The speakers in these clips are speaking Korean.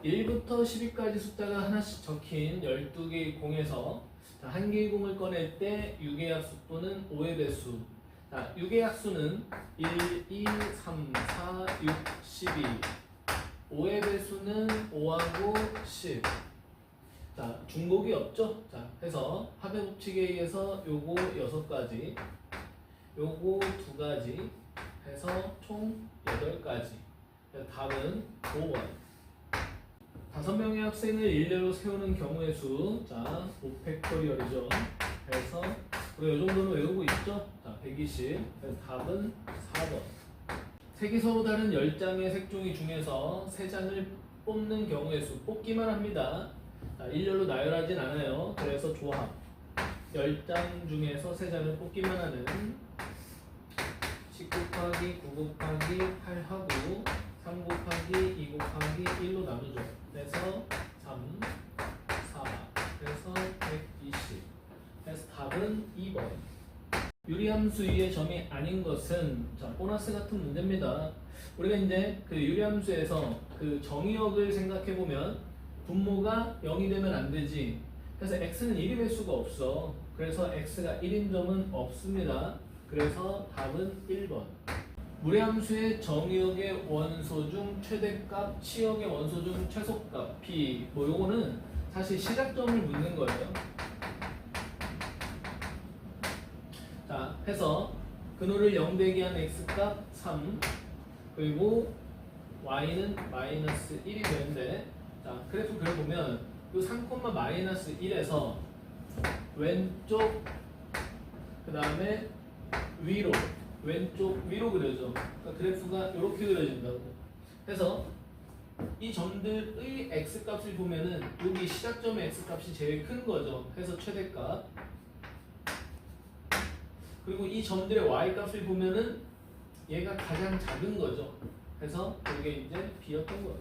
1부터 10위까지 숫자가 하나씩 적힌 12개의 공에서 자, 한 개의 공을 꺼낼 때 6의 약수 또는 5의 배수. 자, 6의 약수는 1, 2, 3, 4, 6, 12. 5의 배수는 5하고 10. 자, 중복이 없죠? 자, 해서 합의 법칙에 의해서 요거 6가지, 요거 2가지 해서 총 8가지. 답은 5번. 5명의 학생을 일례로 세우는 경우의 수. 자, 5팩토리얼이죠. 그래서 우리가 이 정도는 외우고 있죠? 자, 120. 그래서 답은 4번. 색이 서로 다른 10장의 색종이 중에서 3장을 뽑는 경우의 수. 뽑기만 합니다. 자, 일렬로 나열하진 않아요. 그래서 조합. 10장 중에서 3장을 뽑기만 하는 10 곱하기 9 곱하기 8하고 3 곱하기 2 곱하기 1로 나누죠. 그래서 3, 4, 그래서 120. 그래서 답은 2번. 유리함수 위의 점이 아닌 것은 자, 보너스 같은 문제입니다. 우리가 이제 그 유리함수에서 그 정의역을 생각해 보면 분모가 0이 되면 안 되지. 그래서 x는 1이 될 수가 없어. 그래서 x가 1인 점은 없습니다. 그래서 답은 1번. 무례함수의 정의역의 원소 중 최대값, 치역의 원소 중 최소값 p. 뭐 요거는 사실 시작점을 묻는 거예요. 자, 해서 근호를 0 되게 한 x값 3, 그리고 y는 마이너스 1이 되는데, 자, 그래프 그려보면 이 3, 마이너스 1에서 왼쪽 그 다음에 위로, 왼쪽 위로 그려져. 그러니까 그래프가 이렇게 그려진다고. 그래서 이 점들의 x값을 보면은 여기 시작점의 x값이 제일 큰 거죠. 그래서 최대값. 그리고 이 점들의 y값을 보면은 얘가 가장 작은 거죠. 그래서 이게 이제 b였던 거예요.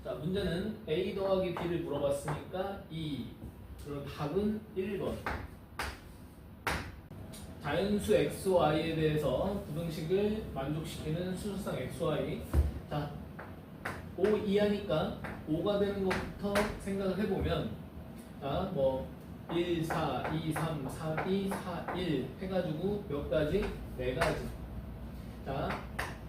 자, 문제는 a 더하기 b를 물어봤으니까 2. 그럼 답은 1번. 자연수 xy에 대해서 부등식을 만족시키는 수수상 xy. 자, 5 이하니까 5가 되는 것부터 생각을 해보면, 자, 뭐 1, 4, 2, 3, 4, 2, 4, 1 해가지고 몇 가지? 4가지. 자,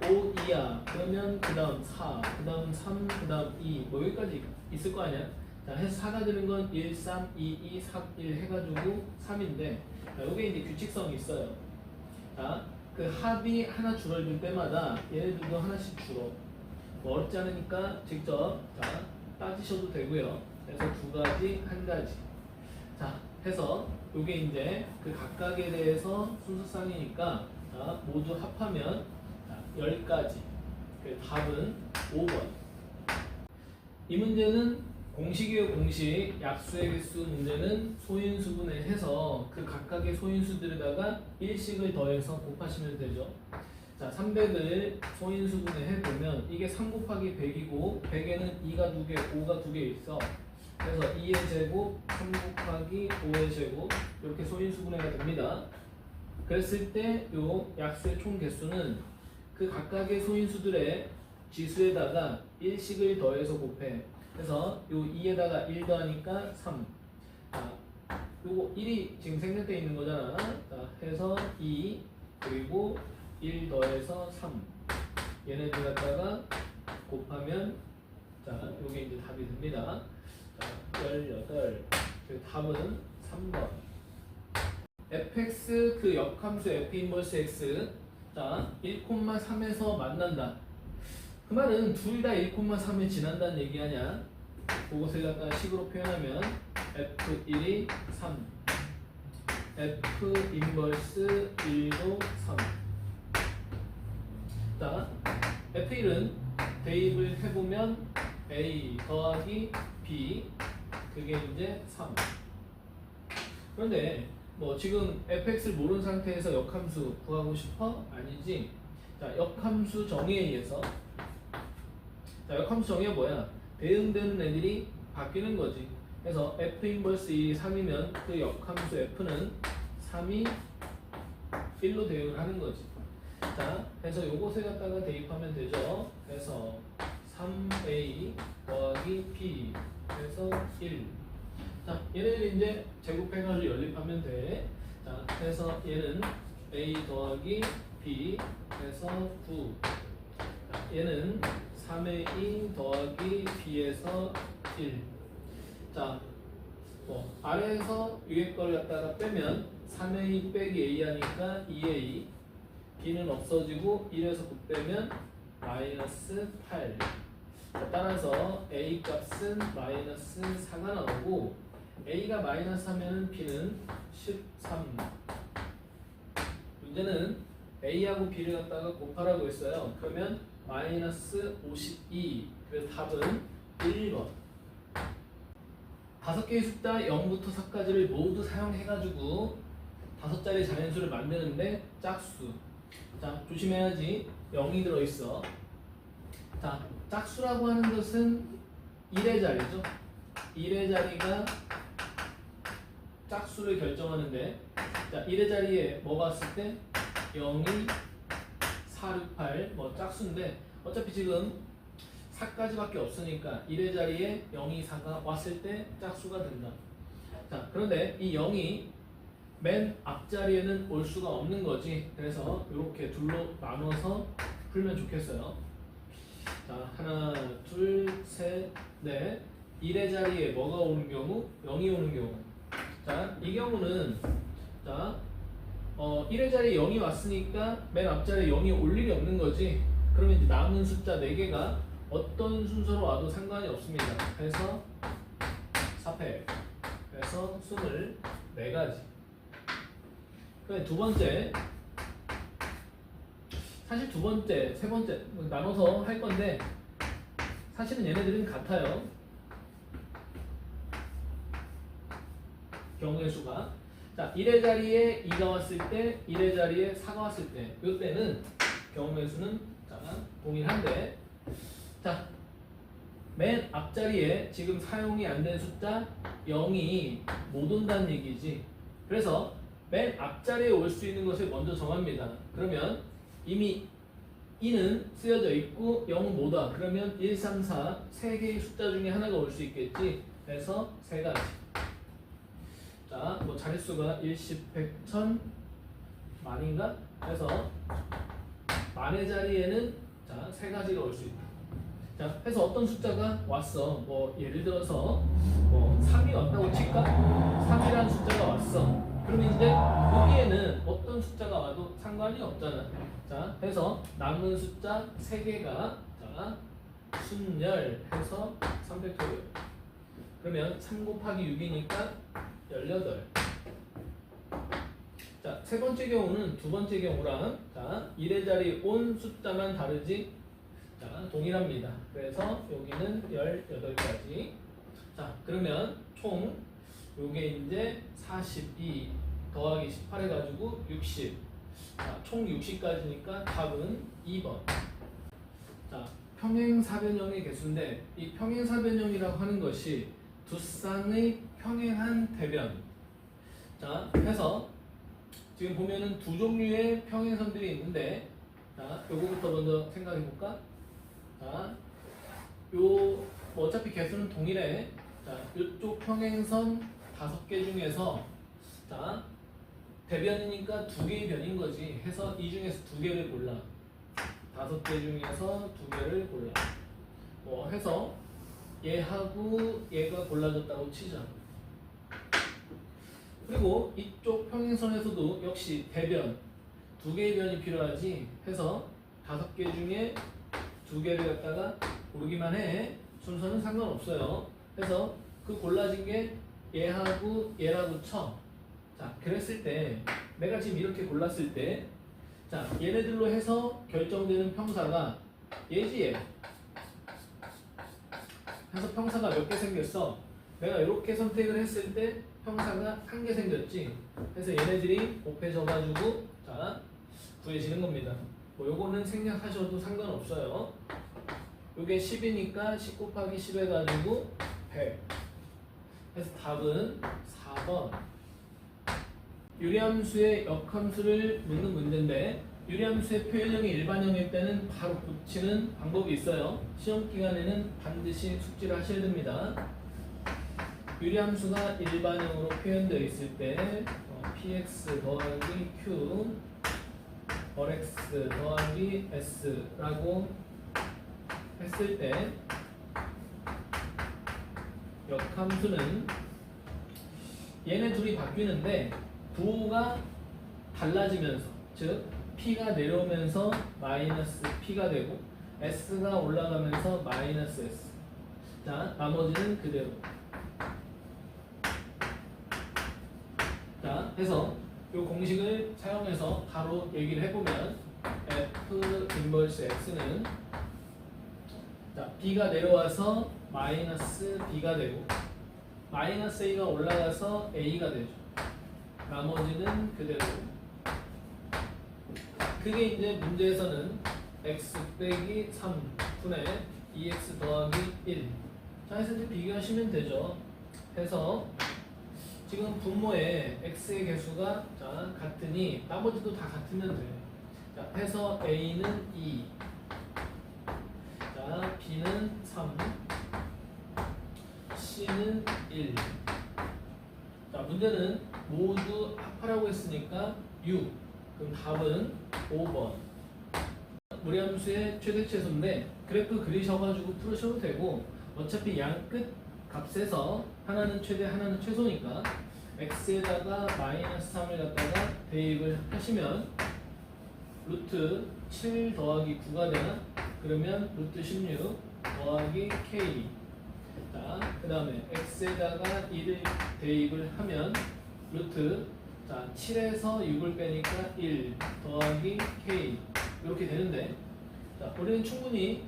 5 이하 그러면 그 다음 4, 그 다음 3, 그 다음 2 뭐 여기까지 있을 거 아니야? 자, 해서 4가 되는 건 1, 3, 2, 2, 3, 1 해가지고 3인데, 자, 요게 이제 규칙성이 있어요. 자, 그 합이 하나 줄어들 때마다 얘네들도 하나씩 줄어. 뭐 어렵지 않으니까 직접 자 따지셔도 되고요. 그래서 2가지, 1가지. 자, 해서 요게 이제 그 각각에 대해서 순서상이니까 자, 모두 합하면 자, 10가지. 그 답은 5번. 이 문제는 공식이에요. 공식. 약수의 개수 문제는 소인수분해 해서 그 각각의 소인수들에다가 1씩을 더해서 곱하시면 되죠. 자, 300을 소인수분해 해보면 이게 3 곱하기 100이고 100에는 2가 2개, 5가 2개 있어. 그래서 2의 제곱, 3 곱하기 5의 제곱 이렇게 소인수분해가 됩니다. 그랬을 때 요 약수의 총 개수는 그 각각의 소인수들의 지수에다가 1씩을 더해서 곱해. 그래서 요 2에다가 1 더하니까 3. 자, 요거 1이 지금 생략되어 있는 거잖아. 자, 해서 2 그리고 1 더해서 3. 얘네들 갖다가 곱하면 자, 요게 이제 답이 됩니다. 자, 18. 그 답은 3번. fx 그 역함수 f 인버스 x. 자, 1,3에서 만난다. 그 말은 둘 다 1,3에 지난다는 얘기 아니야? 그것을 갖다 식으로 표현하면 F1이 3, F 인버스 1도 3. 자, F1은 대입을 해보면 A 더하기 B, 그게 이제 3. 그런데 뭐 지금 fx를 모르는 상태에서 역함수 구하고 싶어? 아니지. 자, 역함수 정의에 의해서 자, 역함수 정의가 뭐야? 대응되는 애들이 바뀌는 거지. 그래서 f 인버스 2이 3이면 그 역함수 f는 3이 1로 대응을 하는 거지. 자, 그래서 요것에 갖다가 대입하면 되죠. 그래서 3a 더하기 b 해서 1. 자, 얘네들 이제 제곱해가지고 연립하면 돼. 자, 그래서 얘는 a 더하기 b 해서 9. 자, 얘는 3a 더하기 b에서 1. 자, 아래에서 위에 걸 갖다가 빼면 3a 빼기 a 하니까 2a, b는 없어지고 1에서 9 빼면 마이너스 8. 자, 따라서 a 값은 마이너스 4가 나오고 a가 마이너스 하면 b는 13. 문제는 a하고 b를 갖다가 곱하라고 했어요. 그러면 마이너스 52. 그래서 답은 1번. 5개의 숫자 0부터 4까지를 모두 사용해가지고 5자리 자연수를 만드는데 짝수. 자, 조심해야지. 0이 들어있어. 자, 짝수라고 하는 것은 1의 자리죠. 1의 자리가 짝수를 결정하는데, 자, 1의 자리에 뭐가 왔을 때 0, 2, 4, 6, 8 뭐 짝수인데 어차피 지금 4까지밖에 없으니까 1의 자리에 0, 2, 4가 왔을 때 짝수가 된다. 자, 그런데 이 0이 맨 앞자리에는 올 수가 없는 거지. 그래서 이렇게 둘로 나눠서 풀면 좋겠어요. 자, 하나, 둘, 셋, 넷. 1의 자리에 뭐가 오는 경우? 0이 오는 경우. 자, 이 경우는 자, 1의 자리에 0이 왔으니까 맨 앞자리에 0이 올 일이 없는 거지. 그러면 이제 남은 숫자 4개가 어떤 순서로 와도 상관이 없습니다. 그래서 4패. 그래서 24가지. 그다음에 두 번째. 사실 두 번째, 세 번째 나눠서 할 건데 사실은 얘네들은 같아요. 경우의 수가. 자, 1의 자리에 2가 왔을 때, 1의 자리에 4가 왔을 때, 이때는 경우의 수는 자, 동일한데, 자, 맨 앞자리에 지금 사용이 안 된 숫자 0이 못 온다는 얘기지. 그래서 맨 앞자리에 올 수 있는 것을 먼저 정합니다. 그러면 이미 2는 쓰여져 있고 0은 못 와. 그러면 1, 3, 4 세 개의 숫자 중에 하나가 올 수 있겠지. 그래서 세 가지. 자, 뭐 자릿수가 1, 10, 100, 1000 만인가? 그래서 만의 자리에는 자, 세 가지가 올 수 있다. 자, 해서 어떤 숫자가 왔어. 뭐 예를 들어서 뭐 3이 왔다고 칠까? 3이라는 숫자가 왔어. 그러면 이제 여기에는 어떤 숫자가 와도 상관이 없잖아. 자, 해서 남은 숫자 3개가 자, 순열 해서 300토요. 그러면 3 곱하기 6이니까 18. 자, 세 번째 경우는 두 번째 경우랑 자, 1의 자리 온 숫자만 다르지 자, 동일합니다. 그래서 여기는 18가지. 자, 그러면 총 요게 이제 42 더하기 18 해가지고 60. 자, 총 60까지니까 답은 2번. 자, 평행사변형의 개수인데 이 평행사변형이라고 하는 것이 두 쌍의 평행한 대변. 자, 해서 지금 보면은 두 종류의 평행선들이 있는데 자, 요거부터 먼저 생각해 볼까? 자, 요 뭐 어차피 개수는 동일해. 자, 요쪽 평행선 5개 중에서 자, 대변이니까 2개의 변인 거지. 해서 이 중에서 2개를 골라. 5개 중에서 2개를 골라. 뭐 해서 얘하고 얘가 골라졌다고 치자. 그리고 이쪽 평행선에서도 역시 대변 2개의 변이 필요하지. 해서 5개 중에 2개를 갖다가 고르기만 해. 순서는 상관없어요. 해서 그 골라진 게 얘하고 얘라고 쳐. 자, 그랬을 때 내가 지금 이렇게 골랐을 때 자, 얘네들로 해서 결정되는 평사가 얘지 얘. 해서 평사가 몇 개 생겼어? 내가 이렇게 선택을 했을 때 평사가 1개 생겼지. 그래서 얘네들이 곱해져가지고 자, 구해지는 겁니다. 뭐 요거는 생략하셔도 상관없어요. 요게 10이니까 10 곱하기 10 해가지고 100. 그래서 답은 4번. 유리함수의 역함수를 묻는 문제인데 유리함수의 표현형이 일반형일 때는 바로 고치는 방법이 있어요. 시험 기간에는 반드시 숙지를 하셔야 됩니다. 유리함수가 일반형으로 표현되어 있을 때 px 더하기 q x 더하기 s라고 했을 때 역함수는 얘네 둘이 바뀌는데 부호가 달라지면서, 즉 p가 내려오면서 마이너스 p가 되고 s가 올라가면서 마이너스 s. 자, 나머지는 그대로. 자, 해서 이 공식을 사용해서 바로 얘기를 해보면 f 인버스 x는 자, b가 내려와서 마이너스 b가 되고 마이너스 a가 올라가서 a가 되죠. 나머지는 그대로. 그게 이제 문제에서는 x 빼기 3분의 2x 더하기 1. 자, 해서 이제 비교하시면 되죠. 해서 지금 분모에 x의 개수가 자, 같으니 나머지도 다 같으면 돼요. 자, 해서 a는 2, 자, b는 3, c는 1. 자, 문제는 모두 합하라고 했으니까 6. 그럼 답은 5번. 무리함수의 최대 최소인데 그래프 그리셔가지고 풀으셔도 되고, 어차피 양 끝 값에서 하나는 최대 하나는 최소니까 x에다가 마이너스 3을 갖다가 대입을 하시면 루트 7 더하기 9가 되나? 그러면 루트 16 더하기 k. 자, 그 다음에 x에다가 1을 대입을 하면 루트, 자, 7에서 6을 빼니까 1 더하기 k 이렇게 되는데, 자, 우리는 충분히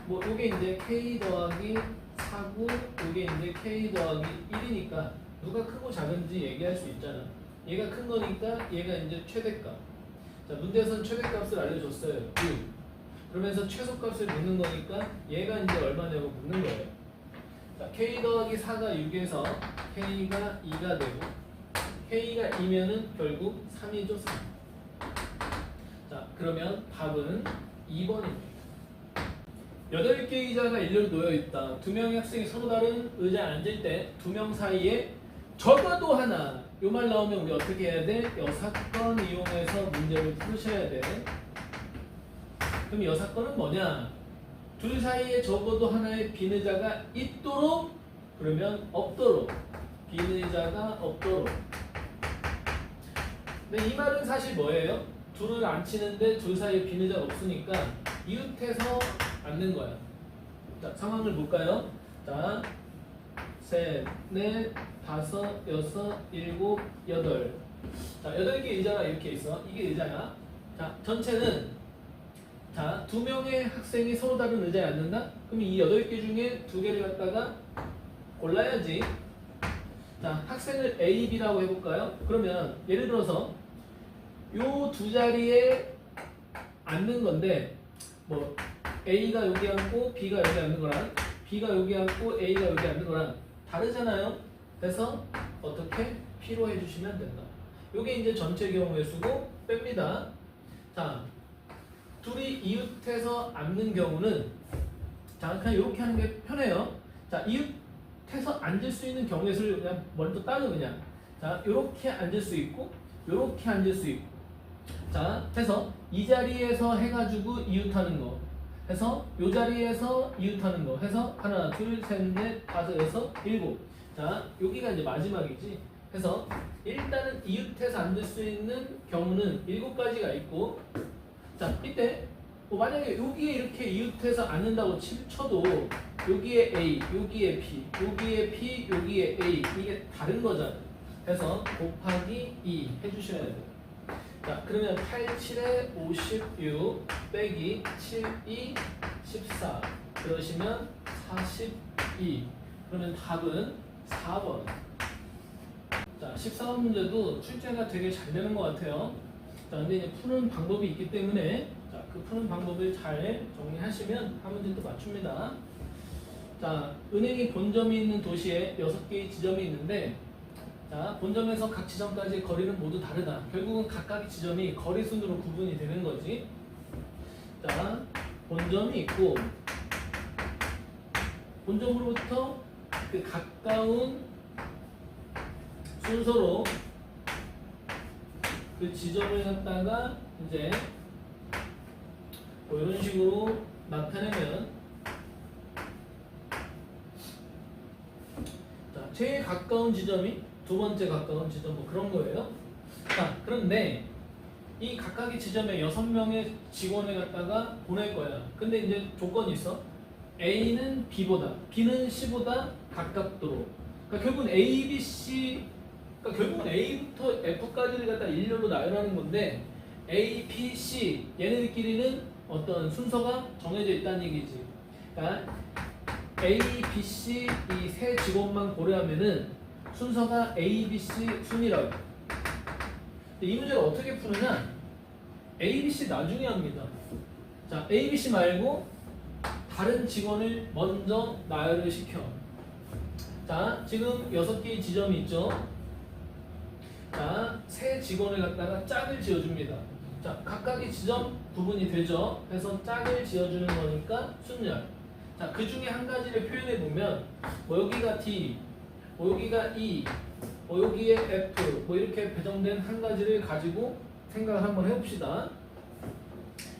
뭐 요게 이제 k 더하기 4고 요게 이제 k 더하기 1이니까 누가 크고 작은지 얘기할 수 있잖아. 얘가 큰 거니까 얘가 이제 최대값. 자, 문제에서는 최대값을 알려줬어요. 6. 그러면서 최소값을 묻는 거니까 얘가 이제 얼마냐고 묻는 거예요. 자, k 더하기 4가 6에서 k가 2가 되고 k가 2면은 결국 3이죠. 3. 자, 그러면 답은 2번입니다. 8개 의자가 일렬로 놓여있다. 2명의 학생이 서로 다른 의자에 앉을 때 2명 사이에 적어도 하나, 요 말 나오면 우리 어떻게 해야 돼? 여사건 이용해서 문제를 풀으셔야 돼. 그럼 여사건은 뭐냐? 둘 사이에 적어도 하나의 빈 의자가 있도록, 그러면 없도록. 빈 의자가 없도록. 근데 이 말은 사실 뭐예요? 둘을 앉히는데 둘 사이에 빈 의자가 없으니까 이웃해서 앉는 거야. 자, 상황을 볼까요? 자, 셋, 넷, 다섯, 여섯, 일곱, 여덟. 자, 8개 의자가 이렇게 있어. 이게 의자야. 자, 전체는 자, 2명의 학생이 서로 다른 의자에 앉는다? 그럼 이 8개 중에 2개를 갖다가 골라야지. 자, 학생을 A, B라고 해볼까요? 그러면 예를 들어서 요 두 자리에 앉는 건데, 뭐 A가 여기 앉고 B가 여기 앉는 거랑 B가 여기 앉고 A가 여기 앉는 거랑 다르잖아요. 그래서 어떻게? P로 해주시면 된다. 요게 이제 전체 경우의 수고 뺍니다. 자, 둘이 이웃해서 앉는 경우는 자, 그냥 이렇게 하는 게 편해요. 자, 이웃해서 앉을 수 있는 경우의 수를 그냥 먼저 따져 그냥. 자, 이렇게 앉을 수 있고 이렇게 앉을 수 있고. 자, 해서 이 자리에서 해가지고 이웃하는 거. 해서 이 자리에서 이웃하는 거. 해서 하나, 둘, 셋, 넷, 다섯, 여섯, 일곱. 자, 여기가 이제 마지막이지. 해서 일단은 이웃해서 앉을 수 있는 경우는 7가지가 있고, 자, 이때 뭐 만약에 여기에 이렇게 이웃해서 앉는다고 쳐도 여기에 A, 여기에 B, 여기에 P, 여기에 A 이게 다른 거잖아. 그래서 곱하기 2 해주셔야 돼요. 자, 그러면 8, 7에 56 빼기 7, 2, 14 그러시면 42. 그러면 답은 4번. 자, 14번 문제도 출제가 되게 잘 되는 것 같아요. 자, 근데 이제 푸는 방법이 있기 때문에 자, 그 푸는 방법을 잘 정리하시면 한 문제도 맞춥니다. 자, 은행이 본점이 있는 도시에 6개의 지점이 있는데 자, 본점에서 각 지점까지의 거리는 모두 다르다. 결국은 각각의 지점이 거리순으로 구분이 되는 거지. 자, 본점이 있고 본점으로부터 그 가까운 순서로 그 지점을 갖다가 이제 뭐 이런 식으로 나타내면, 자, 제일 가까운 지점이 두 번째 가까운 지점 뭐 그런 거예요. 자, 그런데 이 각각의 지점에 6명의 직원을 갖다가 보낼 거야. 근데 이제 조건이 있어. A는 B보다, B는 C보다 가깝도록. 그러니까 결국은 A, B, C, 그러니까 결국은 A부터 F까지를 갖다 일렬로 나열하는 건데 A, B, C 얘네들끼리는 어떤 순서가 정해져 있다는 얘기지. 그러니까 A, B, C 이 세 직원만 고려하면은 순서가 A, B, C 순이라고. 이 문제를 어떻게 푸느냐? A, B, C 나중에 합니다. 자, A, B, C 말고 다른 직원을 먼저 나열을 시켜. 자, 지금 6개의 지점이 있죠. 자, 세 직원을 갖다가 짝을 지어줍니다. 자, 각각의 지점 구분이 되죠. 그래서 짝을 지어주는 거니까 순열. 자, 그 중에 한 가지를 표현해 보면 뭐 여기가 D, 뭐 여기가 E, 뭐 여기에 F, 뭐 이렇게 배정된 한 가지를 가지고 생각을 한번 해봅시다.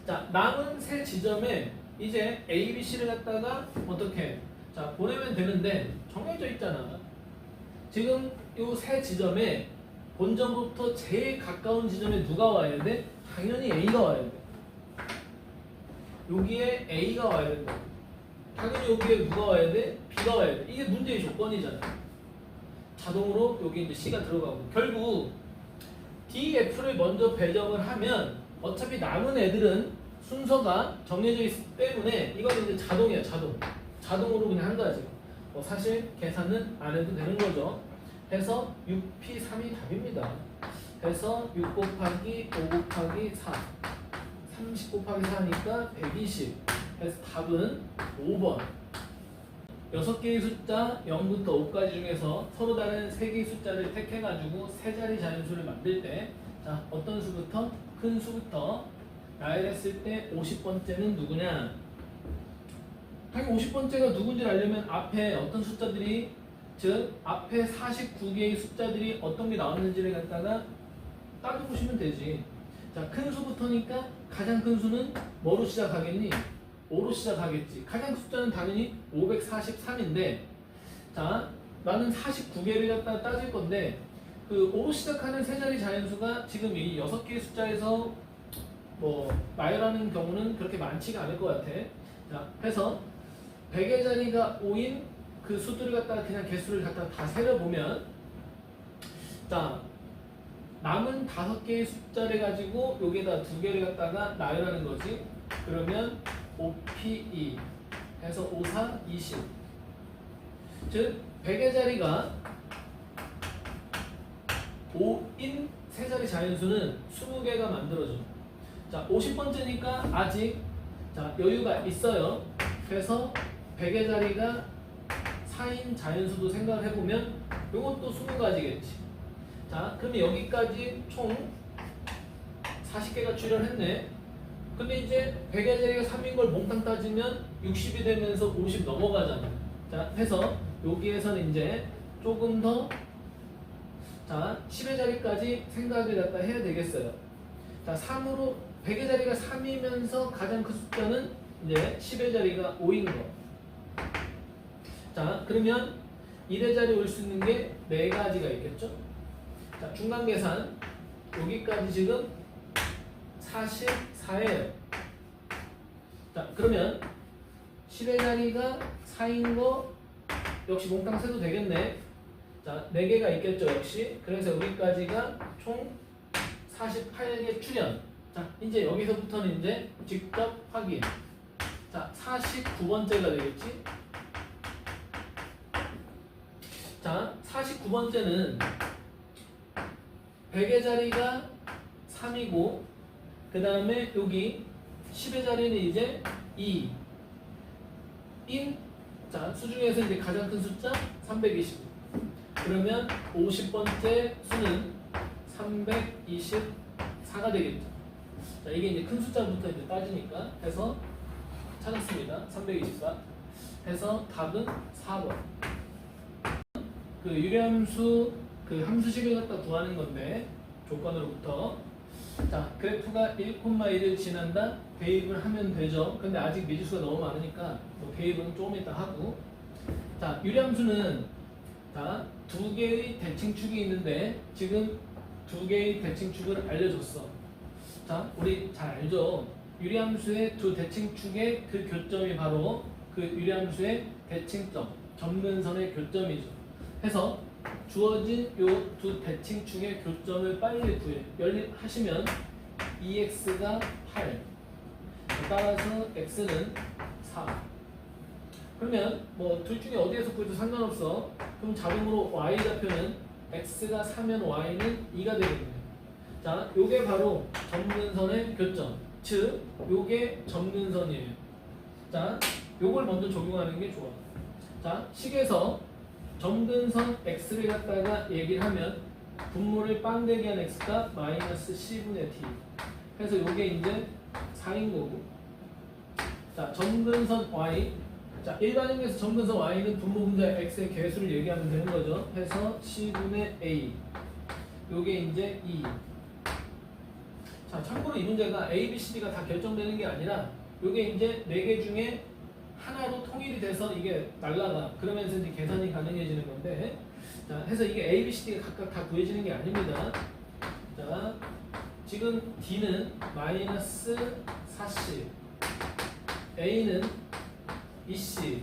자, 남은 세 지점에 이제 A, B, C를 갖다가 어떻게 자 보내면 되는데 정해져 있잖아. 지금 이 세 지점에 본점부터 제일 가까운 지점에 누가 와야 돼? 당연히 A가 와야 돼. 여기에 A가 와야 된다. 당연히 여기에 누가 와야 돼? B가 와야 돼. 이게 문제의 조건이잖아. 자동으로 여기 이제 C가 들어가고 결국 D, F를 먼저 배정을 하면 어차피 남은 애들은 순서가 정해져 있기 때문에 이거는 이제 자동이야, 자동으로 그냥 한 가지. 뭐 사실 계산은 안 해도 되는 거죠. 해서 6P3이 답입니다. 해서 6 곱하기 5 곱하기 4 30 곱하기 4니까 120. 그래서 답은 5번. 6개의 숫자 0부터 5까지 중에서 서로 다른 3개의 숫자를 택해가지고 세 자리 자연수를 만들 때 자, 어떤 수부터? 큰 수부터 나열했을 때 50번째는 누구냐? 당연히 50번째가 누군지를 알려면 앞에 어떤 숫자들이, 즉 앞에 49개의 숫자들이 어떤 게 나왔는지를 갖다가 따져보시면 되지. 자, 큰 수부터니까 가장 큰 수는 뭐로 시작하겠니? 5로 시작하겠지. 가장 큰 숫자는 당연히 543인데 자, 나는 49개를 갖다가 따질 건데 그 5로 시작하는 세 자리 자연수가 지금 이 6개의 숫자에서 뭐 나열하는 경우는 그렇게 많지가 않을 것 같아. 자, 해서 100의 자리가 5인 그 수들을 갖다가 그냥 개수를 갖다가 다 세려보면 자, 남은 5개의 숫자를 가지고 여기에다 2개를 갖다가 나열하는 거지. 그러면 5P2 해서 5, 4, 20. 즉 100의 자리가 5인 세 자리 자연수는 20개가 만들어져. 자, 50번째니까 아직 자, 여유가 있어요. 그래서 100의 자리가 4인 자연수도 생각을 해보면 이것도 20가지겠지. 자, 그러면 여기까지 총 40개가 출현했네. 근데 이제 100의 자리가 3인 걸 몽땅 따지면 60이 되면서 50 넘어가잖아. 자, 해서 여기에서는 이제 조금 더 자, 10의 자리까지 생각을 갖다 해야 되겠어요. 자, 3으로 100의 자리가 3이면서 가장 큰 숫자는 이제 10의 자리가 5인 거. 자, 그러면 1의 자리에 올 수 있는 게 4가지가 있겠죠? 자, 중간 계산 여기까지 지금 44예요. 자, 그러면 10의 자리가 4인 거 역시 몽땅 세도 되겠네. 자, 4개가 있겠죠, 역시. 그래서 여기까지가 총 48개 출현. 자, 이제 여기서부터는 이제 직접 확인. 자, 49번째가 되겠지. 자, 49번째는 100의 자리가 3이고 그 다음에 여기 10의 자리는 이제 2 인, 자, 수중에서 이제 가장 큰 숫자 320. 그러면 50번째 수는 324가 되겠죠. 자, 이게 이제 큰 숫자부터 이제 따지니까 해서 찾았습니다. 324. 해서 답은 4번. 그 유리함수 그 함수식을 갖다 구하는 건데 조건으로부터 자 그래프가 1,1을 지난다 대입을 하면 되죠. 근데 아직 미지수가 너무 많으니까 뭐 대입은 조금 이따 하고 자 유리함수는 자 두 개의 대칭축이 있는데 지금 두 개의 대칭축을 알려줬어. 자 우리 잘 알죠. 유리함수의 두 대칭축의 그 교점이 바로 그 유리함수의 대칭점 점근선의 교점이죠. 해서 주어진 요 두 대칭축의 교점을 빨리 하시면 2x가 8 따라서 x는 4 그러면 뭐 둘 중에 어디에서 구해도 상관없어. 그럼 자동으로 y 좌표는 x가 4면 y는 2가 되겠네요. 자 요게 바로 점근선의 교점 즉 요게 점근선이에요. 자 요걸 먼저 적용하는 게 좋아. 자 식에서 점근선 x를 갖다가 얘기를 하면 분모를 빵되게 한 x가 마이너스 c분의 t 해서 요게 이제 4인 거고 자 점근선 y 자 일반형에서 점근선 y는 분모 분자 x의 개수를 얘기하면 되는 거죠. 해서 c분의 a 요게 이제 2 자 참고로 이 문제가 a, b, c, d가 다 결정되는 게 아니라 요게 이제 4개 중에 하나로 통일이 돼서 이게 날라가 그러면서 이제 계산이 가능해지는 건데 자 해서 이게 A, B, C, D가 각각 다 구해지는 게 아닙니다. 자 지금 D는 마이너스 4C A는 2C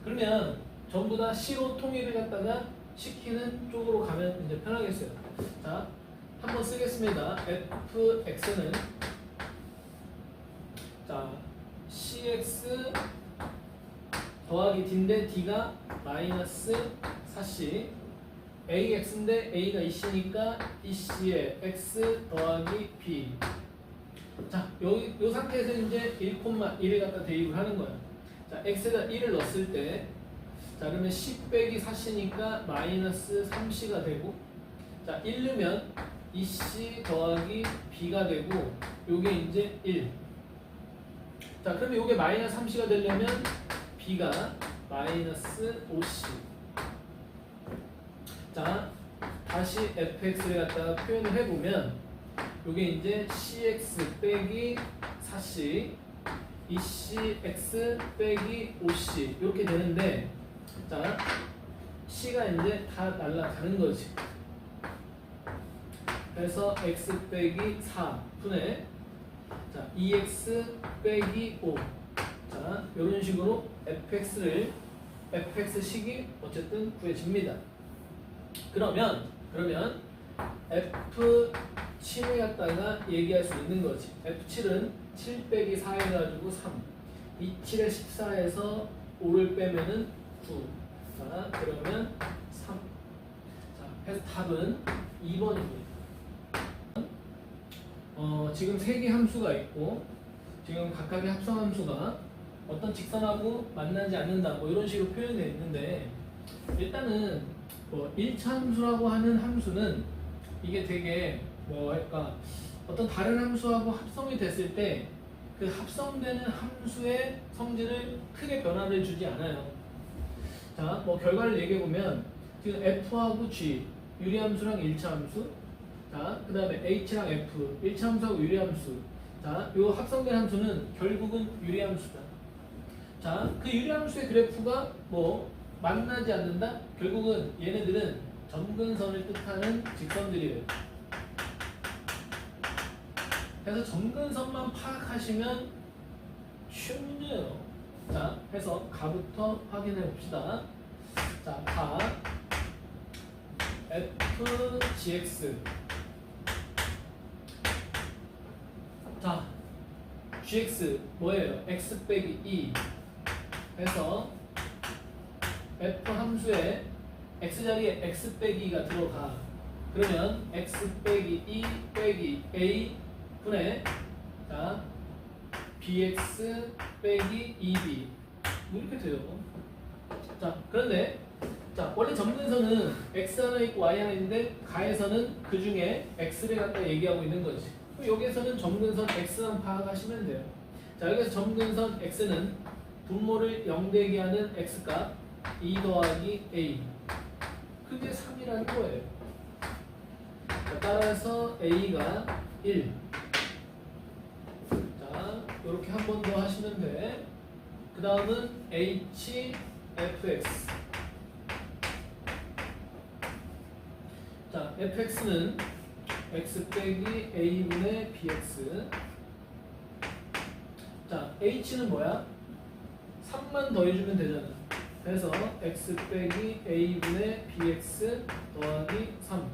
그러면 전부 다 C로 통일을 갖다가 시키는 쪽으로 가면 이제 편하겠어요. 자 한번 쓰겠습니다. fx는 자 cx 더하기 d인데 d가 마이너스 4c ax인데 a가 2c니까 2c에 x 더하기 b 자 여기 요 상태에서 이제 1,1을 갖다 대입을 하는 거야. 자 x에다 1을 넣었을 때 자 그러면 10 빼기 4c니까 마이너스 3c가 되고 자 1 넣으면 2c 더하기 b가 되고 요게 이제 1 자 그러면 요게 마이너스 3c가 되려면 b가 마이너스 5c 자 다시 fx를 갖다가 표현을 해보면 요게 이제 cx 빼기 4c 2cx 빼기 5c 이렇게 되는데 자 c가 이제 다 날라가는 거지. 그래서 x 빼기 4분의 자 2x 빼기 5 자 이런 식으로 fx식이 어쨌든 구해집니다. 그러면 f7을 갖다가 얘기할 수 있는 거지. f7은 7 빼기 4 해가지고 3 27에 14에서 5를 빼면은 9 자 그러면 3 자 그래서 답은 2번입니다. 지금 세 개 함수가 있고 지금 각각의 합성 함수가 어떤 직선하고 만나지 않는다 뭐 이런 식으로 표현되어 있는데 일단은 뭐 1차 함수라고 하는 함수는 이게 되게 뭐 할까 어떤 다른 함수하고 합성이 됐을 때 그 합성되는 함수의 성질을 크게 변화를 주지 않아요. 자, 뭐 결과를 얘기해 보면 지금 F하고 G 유리함수랑 1차 함수 자, 그 다음에 H랑 F 1차 함수하고 유리함수 자, 요 합성된 함수는 결국은 유리함수다. 자, 그 유리함수의 그래프가 뭐 만나지 않는다? 결국은 얘네들은 점근선을 뜻하는 직선들이에요. 그래서 점근선만 파악하시면 쉬운 문제예요. 자, 해서 가부터 확인해 봅시다. 자, 가 FGX 자, GX 뭐예요? X 빼기 2 해서 F 함수에 X 자리에 X 빼기 2가 들어가. 그러면 X 빼기 2 빼기 A 분의 자 BX 빼기 2B 이렇게 돼요. 자, 그런데 자 자, 원래 점근선은 x 하나 있고 y 하나 있는데 가에서는 그 중에 x를 갖다 얘기하고 있는 거지. 여기에서는 점근선 x만 파악하시면 돼요. 자, 여기서 점근선 x는 분모를 0되게 하는 x값 2 더하기 a. 그게 3이라는 거예요. 자, 따라서 a가 1. 자, 이렇게 한 번 더 하시면 돼. 그 다음은 hfx. 자, fx는 x 빼기 a분의 bx. 자, h는 뭐야? 3만 더해주면 되잖아. 그래서 x 빼기 a분의 bx 더하기 3.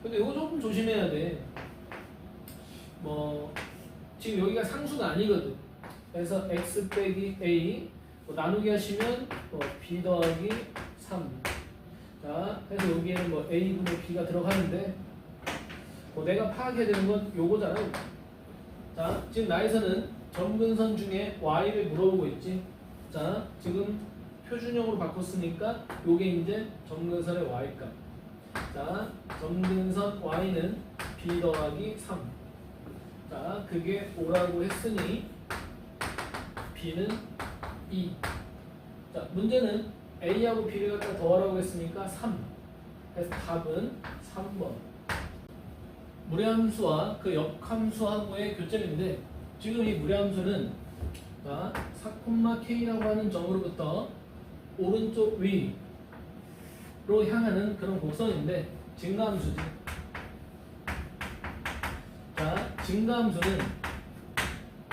근데 이거 조금 조심해야 돼. 뭐 지금 여기가 상수가 아니거든. 그래서 x 빼기 a 뭐 나누기 하시면 뭐 b 더하기 3. 자, 그래서 여기에는 뭐 a분의 b가 들어가는데 뭐 내가 파악해야 되는 건 요거잖아. 자, 지금 나에서는 점근선 중에 y를 물어보고 있지. 자, 지금 표준형으로 바꿨으니까 요게 이제 점근선의 y값. 자, 점근선 y는 b 더하기 3. 자, 그게 5라고 했으니 b는 2. 자, 문제는 a하고 b를 갖다 더하라고 했으니까 3. 그래서 답은 3번. 무례함수와 그 역함수하고의 교점인데 지금 이 무례함수는 4,k라고 하는 점으로부터 오른쪽 위로 향하는 그런 곡선인데 증가함수지. 자, 증가함수는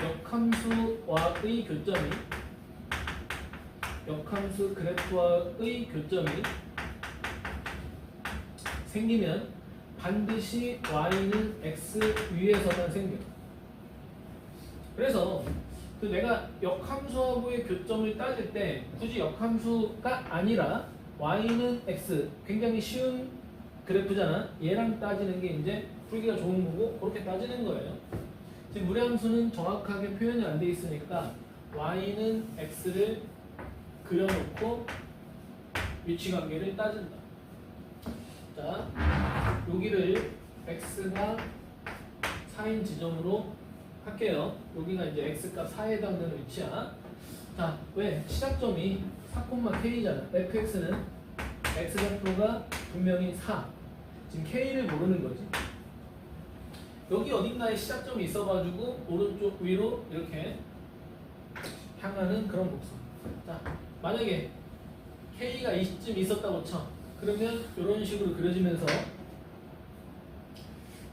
역함수와의 교점이 역함수 그래프와의 교점이 생기면 반드시 y는 x 위에서만 생겨. 그래서 그 내가 역함수하고의 교점을 따질 때 굳이 역함수가 아니라 y는 x, 굉장히 쉬운 그래프잖아. 얘랑 따지는 게 이제 풀기가 좋은 거고 그렇게 따지는 거예요. 지금 무례함수는 정확하게 표현이 안 돼 있으니까 y는 x를 그려놓고 위치관계를 따진다. 자, 여기를 x가 4인 지점으로 할게요. 여기가 이제 x값 4에 해당되는 위치야. 자, 왜? 시작점이 4,k잖아. fx는 x좌표가 분명히 4. 지금 k를 모르는 거지. 여기 어딘가에 시작점이 있어가지고 오른쪽 위로 이렇게 향하는 그런 곡선. 자, 만약에 k가 20쯤 있었다고 쳐. 그러면 이런 식으로 그려지면서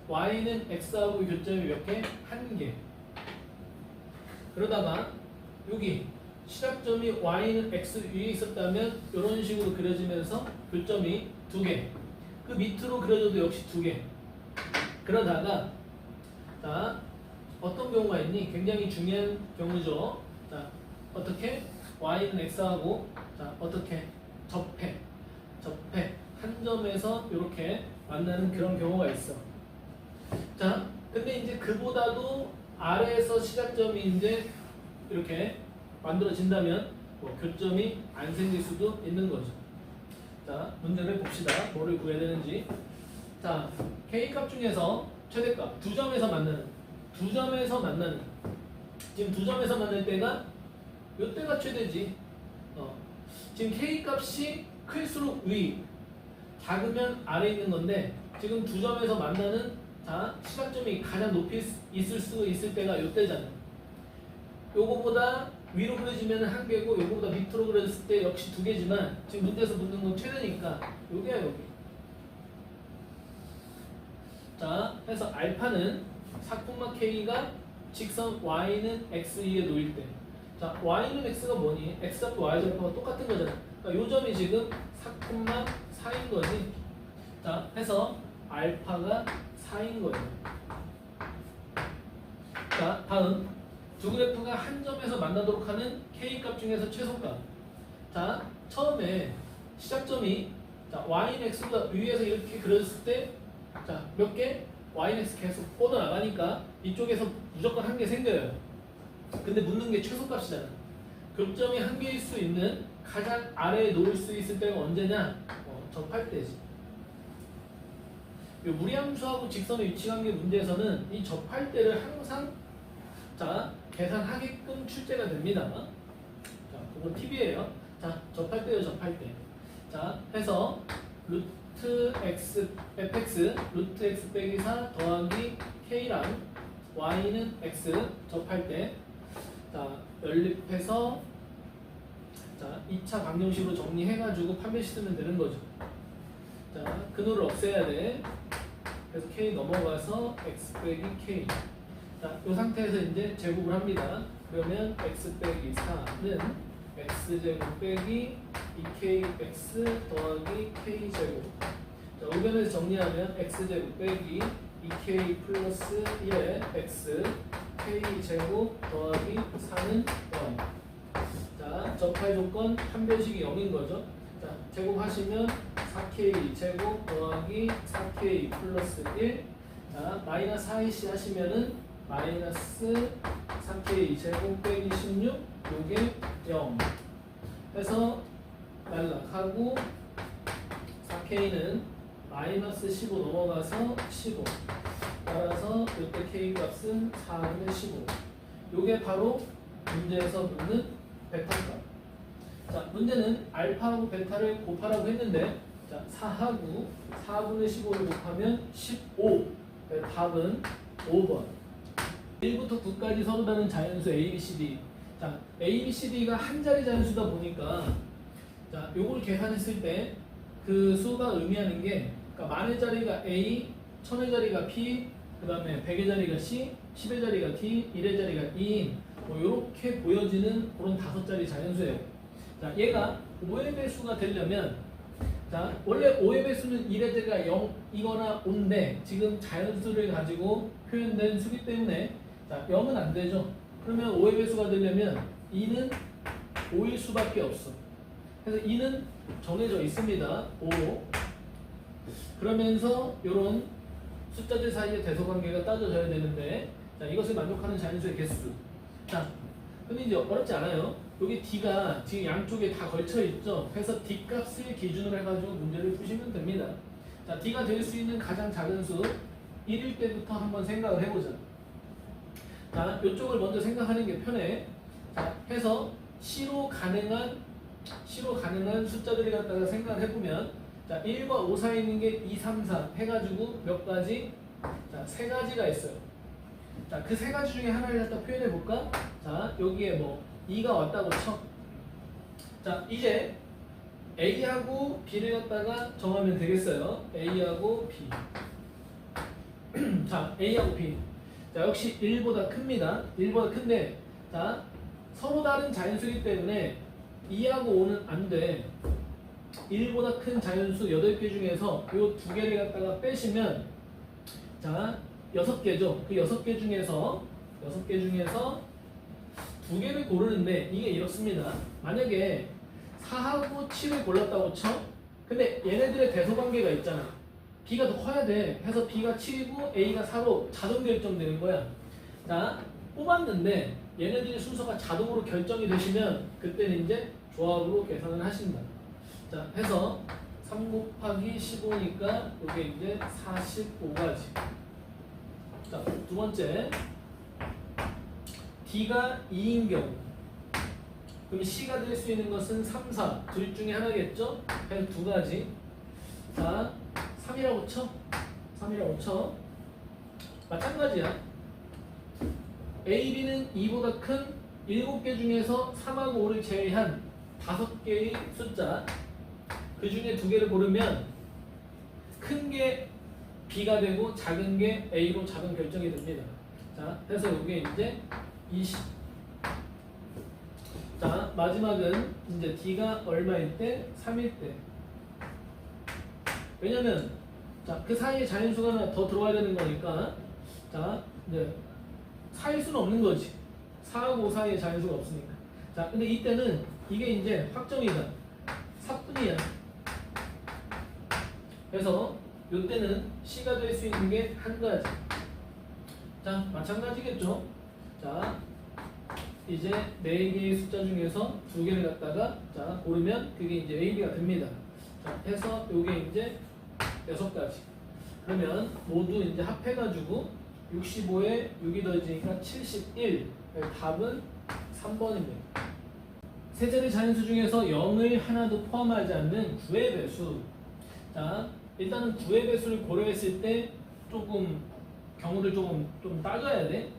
y는 x하고 교점이 몇 개? 1개. 그러다가 여기 시작점이 y는 x 위에 있었다면 이런 식으로 그려지면서 교점이 2개. 그 밑으로 그려져도 역시 2개. 그러다가 자, 어떤 경우가 있니? 굉장히 중요한 경우죠. 자, 어떻게? y는 x하고 자, 어떻게? 접해 한 점에서 이렇게 만나는 그런 경우가 있어. 자, 근데 이제 그보다도 아래에서 시작점이 이제 이렇게 만들어진다면 뭐 교점이 안 생길 수도 있는 거죠. 자, 문제를 봅시다. 뭐를 구해야 되는지. 자, K값 중에서 최대값 두 점에서 만나는 지금 두 점에서 만날 때가 이때가 최대지. 지금 K값이 클수록 위, 작으면 아래 있는 건데 지금 두 점에서 만나는 자, 시작점이 가장 높이 있을 수 있을 때가 이때잖아. 요거보다 위로 그려지면 한 개고 요거보다 밑으로 그려졌을 때 역시 두 개지만 지금 문제에서 묻는 건 최대니까 여기야 여기. 자, 그래서 알파는 4,k가 직선 y는 x 위에 놓일 때. 자, y는 x가 뭐니? x좌표 y좌표가 똑같은 거잖아. 그러니까 요 점이 지금 4,4인 거지. 자, 해서 알파가 4인 거예요. 자, 다음 두 그래프가 한 점에서 만나도록 하는 k값 중에서 최소값. 자, 처음에 시작점이 자, y는 x보다 위에서 이렇게 그려졌을 때 자, 몇 개? y는 x 계속 뻗어나가니까 이쪽에서 무조건 한 개 생겨요. 근데 묻는 게 최소값이잖아. 교점이 한 개일 수 있는 가장 아래에 놓을 수 있을 때가 언제냐? 접할 때지. 이 무리함수하고 직선의 위치관계 문제에서는 이 접할 때를 항상 자 계산하게끔 출제가 됩니다. 자, 그건 팁이에요. 자, 접할 때요, 접할 때. 자, 해서 루트 x fx 루트 x 빼기 4 더하기 k랑 y는 x 접할 때. 자, 연립해서 자 2차 방정식으로 정리해가지고 판별식 쓰면 되는 거죠. 자, 근호를 없애야 돼. 그래서 k 넘어가서 x 빼기 k. 자, 이 상태에서 이제 제곱을 합니다. 그러면 x 빼기 4는 x제곱 빼기 2kx 더하기 k제곱. 자, 우변에서 정리하면 x제곱 빼기 2k 플러스 1의 x k제곱 더하기 4는 0. 자, 접할 조건 판별식이 0인 거죠. 자, 제곱하시면 4k 제곱 더하기 4k 플러스 1. 자, 마이너스 4ac 하시면은 마이너스 4k 제곱 빼기 16 요게 0 해서 날락하고 4k는 마이너스 15 넘어가서 15. 따라서 이때 k 값은 4분의 15. 요게 바로 문제에서 묻는 베타값. 자, 문제는 알파하고 베타를 곱하라고 했는데, 자, 4하고 4분의 15를 곱하면 15. 답은 5번. 1부터 9까지 서로 다른 자연수 A, B, C, D. 자, A, B, C, D가 한 자리 자연수다 보니까, 자, 요걸 계산했을 때 그 수가 의미하는 게, 그러니까 만의 자리가 A, 천의 자리가 P, 그 다음에 100의 자리가 C, 10의 자리가 T, 1의 자리가 E, 뭐 이렇게 보여지는 그런 5자리 자연수예요. 자, 얘가 5의 배수가 되려면, 자, 원래 5의 배수는 1의 자리가 0이거나 5인데 지금 자연수를 가지고 표현된 수기 때문에 자, 0은 안 되죠. 그러면 5의 배수가 되려면 2는 5일 수밖에 없어. 그래서 2는 정해져 있습니다. 5. 그러면서 이런 숫자들 사이의 대소관계가 따져져야 되는데, 자, 이것을 만족하는 자연수의 개수. 자, 근데 이제 어렵지 않아요. 여기 D가 지금 양쪽에 다 걸쳐 있죠. 그래서 D 값을 기준으로 해가지고 문제를 푸시면 됩니다. 자, D가 될 수 있는 가장 작은 수 1일 때부터 한번 생각을 해보자. 자, 이쪽을 먼저 생각하는 게 편해. 자, 해서 C로 가능한 숫자들을 갖다가 생각을 해보면, 자, 1과 5 사이에 있는 게 2, 3, 4 해가지고 몇 가지? 자, 3가지가 있어요. 자, 그 3가지 중에 하나를 갖다 표현해 볼까? 자, 여기에 뭐 2가 왔다고 쳐. 자, 이제 A하고 B를 갖다가 정하면 되겠어요. A하고 B. 자, A하고 B. 자, 역시 1보다 큽니다. 1보다 큰데, 자, 서로 다른 자연수이기 때문에 2하고 5는 안 돼. 1보다 큰 자연수 8개 중에서 이 2개를 갖다가 빼시면, 자, 6개죠. 그 6개 중에서 2개를 고르는데 이게 이렇습니다. 만약에 4하고 7을 골랐다고 쳐. 근데 얘네들의 대소관계가 있잖아. B가 더 커야 돼. 해서 B가 7이고 A가 4로 자동 결정되는 거야. 자, 뽑았는데 얘네들의 순서가 자동으로 결정이 되시면 그때는 이제 조합으로 계산을 하신다. 자, 해서 3 곱하기 15니까 이게 이제 45가지. 자, 두 번째. D가 2인 경우. 그럼 C가 될 수 있는 것은 3, 4. 둘 중에 하나겠죠? 그냥 2가지. 자, 3이라고 쳐. 3이라고 쳐. 마찬가지야. A, B는 2보다 큰 7개 중에서 3하고 5를 제외한 5개의 숫자. 그 중에 2개를 고르면 큰 게 B가 되고 작은 게 A로 자동 결정이 됩니다. 자, 그래서 이게 이제 20. 자, 마지막은 이제 D가 얼마일 때? 3일 때. 왜냐면 자, 그 사이에 자연수가 하나 더 들어와야 되는 거니까. 자, 이제 4일 수는 없는 거지. 4하고 5 사이에 자연수가 없으니까. 자, 근데 이때는 이게 이제 확정이다. 4분이야. 그래서 이때는 C가 될 수 있는 게 한 가지. 자, 마찬가지겠죠. 자, 이제 4개의 숫자 중에서 2개를 갖다가 자 고르면 그게 이제 AB가 됩니다. 자 해서 요게 이제 6가지. 그러면 모두 이제 합해가지고 65에 6이 더해지니까 71. 답은 3번입니다. 세 자리 자연수 중에서 0을 하나도 포함하지 않는 9의 배수. 자, 일단은 9의 배수를 고려했을 때 조금 경우를 좀 따져야 돼.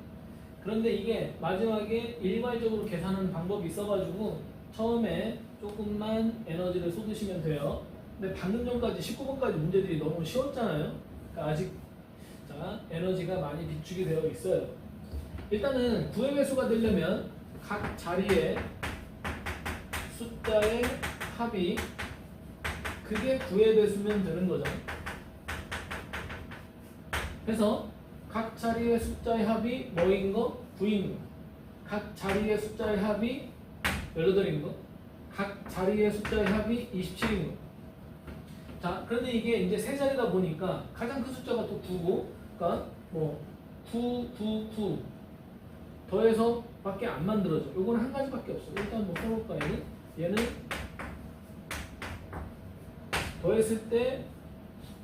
그런데 이게 마지막에 일괄적으로 계산하는 방법이 있어가지고 처음에 조금만 에너지를 쏟으시면 돼요. 근데 방금 전까지 19번까지 문제들이 너무 쉬웠잖아요. 그러니까 아직 자, 에너지가 많이 비축이 되어 있어요. 일단은 9의 배수가 되려면 각 자리에 숫자의 합이 그게 9의 배수면 되는 거죠. 그래서 각 자리의 숫자의 합이 뭐인 거? 9인 거. 각 자리의 숫자의 합이 18인 거. 각 자리의 숫자의 합이 27인 거. 자, 그런데 이게 이제 세 자리다 보니까 가장 큰 숫자가 또 9고, 그러니까 뭐 9, 9, 9 더해서 밖에 안 만들어져. 요거는 한 가지밖에 없어. 일단 뭐 써볼까요? 얘는 더했을 때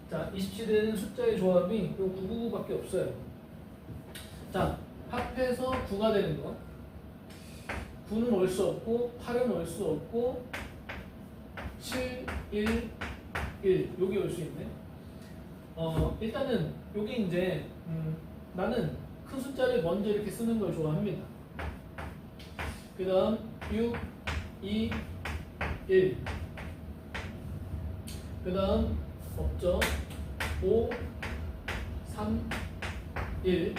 자, 27되는 숫자의 조합이 요 999밖에 없어요. 자, 합해서 9가 되는 거. 9는 올 수 없고 8은 올 수 없고 7, 1, 1 여기 올 수 있네. 일단은 요게 이제 나는 큰 숫자를 먼저 이렇게 쓰는 걸 좋아합니다. 그 다음 6, 2, 1 그 다음 없죠. 5, 3, 1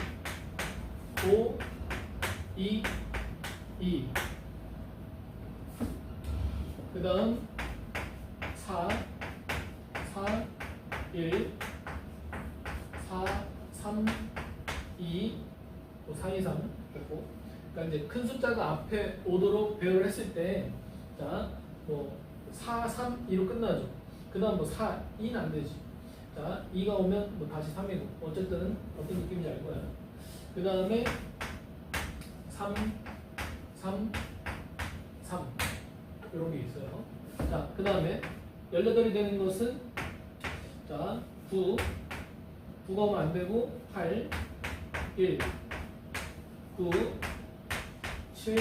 5, 2, 2 그 다음 4, 4, 1 4, 3, 2 4, 2, 3 됐고. 그러니까 이제 큰 숫자가 앞에 오도록 배열을 했을 때 자, 뭐 4, 3, 2로 끝나죠. 그 다음 뭐 4, 2는 안 되지. 자, 2가 오면 뭐 다시 3이고 어쨌든 어떤 느낌인지 알 거야. 그 다음에 3, 3, 3 이런 게 있어요. 자, 그 다음에 18이 되는 것은 자, 9, 9가 오면 안 되고 8, 1, 9, 7,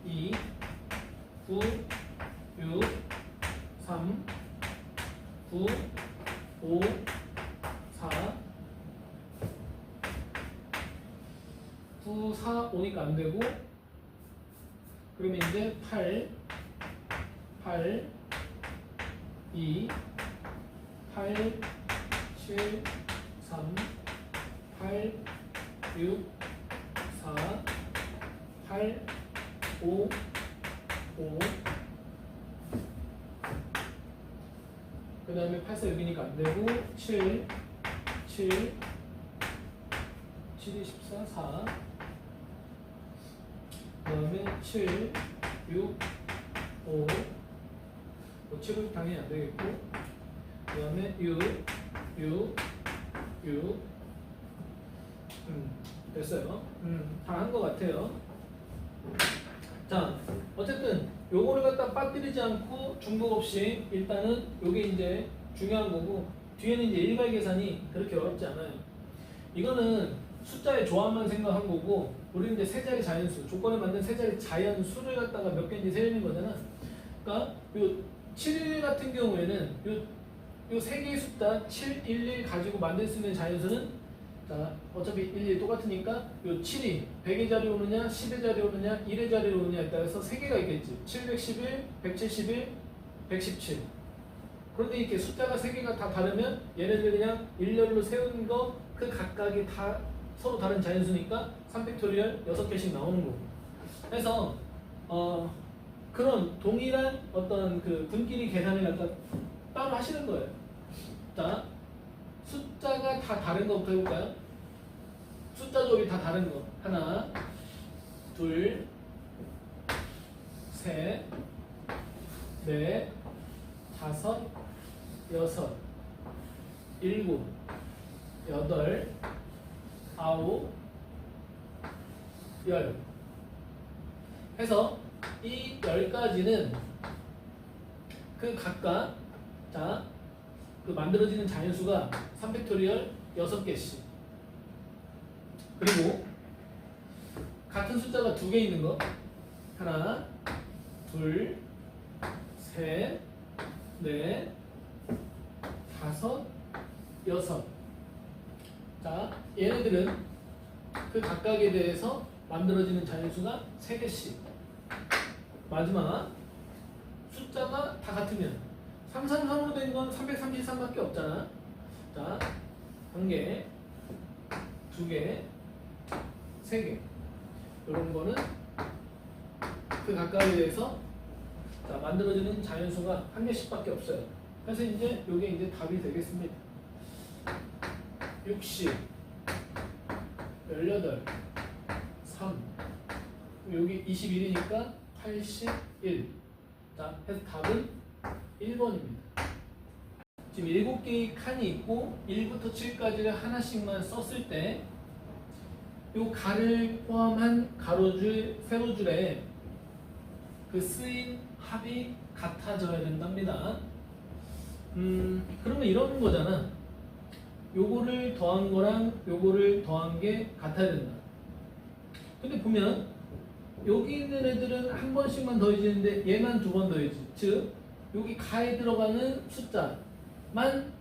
2, 9, 6, 3, 9, 5, 4, 9, 4 오니까 안 되고 그러면 이제 8, 8, 2, 8, 7, 3, 8, 6, 4, 8, 5, 5 그 다음에 8, 4, 6이니까 안 되고 7, 7, 7, 14, 4 그 다음에 7, 6, 5 7은 당연히 안 되겠고 그 다음에 6, 6, 6 됐어요. 다 한 것 같아요. 자, 어쨌든 요거를 갖다 빠뜨리지 않고 중복 없이 일단은 요게 이제 중요한 거고 뒤에는 이제 일괄 계산이 그렇게 어렵지 않아요. 이거는 숫자의 조합만 생각한 거고 우리는 이제 세 자리 자연수 조건에 맞는 세 자리 자연수를 갖다가 몇 개인지 세는 거잖아. 그러니까 요 7 같은 경우에는 요 세 개의 숫자 7, 1, 1 가지고 만들 수 있는 자연수는 자, 어차피 1, 1 똑같으니까 요 7이 100의 자리 오느냐, 10의 자리 오느냐, 1의 자리 오느냐에 따라서 3개가 있겠지. 711, 171, 117. 그런데 이렇게 숫자가 3개가 다 다르면 얘네들 그냥 일렬로 세운 거 그 각각이 다 서로 다른 자연수니까 3팩토리얼 6개씩 나오는 거고. 그래서 그런 동일한 어떤 그 분끼리 계산을 갖다 따로 하시는 거예요. 자, 숫자가 다 다른 거부터 해볼까요? 숫자 조합이 다 다른 거. 하나, 둘, 셋, 넷, 다섯, 여섯, 일곱, 여덟, 아홉, 열. 해서 이 10가지는 그 각각 자, 그 만들어지는 자연수가 3팩토리얼 6개씩. 그리고 같은 숫자가 2개 있는 거. 하나, 둘, 셋, 넷, 다섯, 여섯. 자, 얘네들은 그 각각에 대해서 만들어지는 자연수가 3개씩. 마지막 숫자가 다 같으면 333으로 된 건 333밖에 없잖아. 자, 1개, 2개, 3개. 이런 거는 그 각각에 대해서 자, 만들어지는 자연수가 1개씩밖에 없어요. 그래서 이제 이게 이제 답이 되겠습니다. 60, 18, 3, 여기 21이니까 81. 자, 해서 답은 1번입니다. 지금 7개의 칸이 있고 1부터 7까지를 하나씩만 썼을 때 요 가를 포함한 가로줄, 세로줄에 그 쓰인 합이 같아져야 된답니다. 그러면 이런 거잖아. 요거를 더한 거랑 요거를 더한 게 같아야 된다. 근데 보면 여기 있는 애들은 한 번씩만 더해지는데 얘만 2번 더해지. 즉 여기 가에 들어가는 숫자만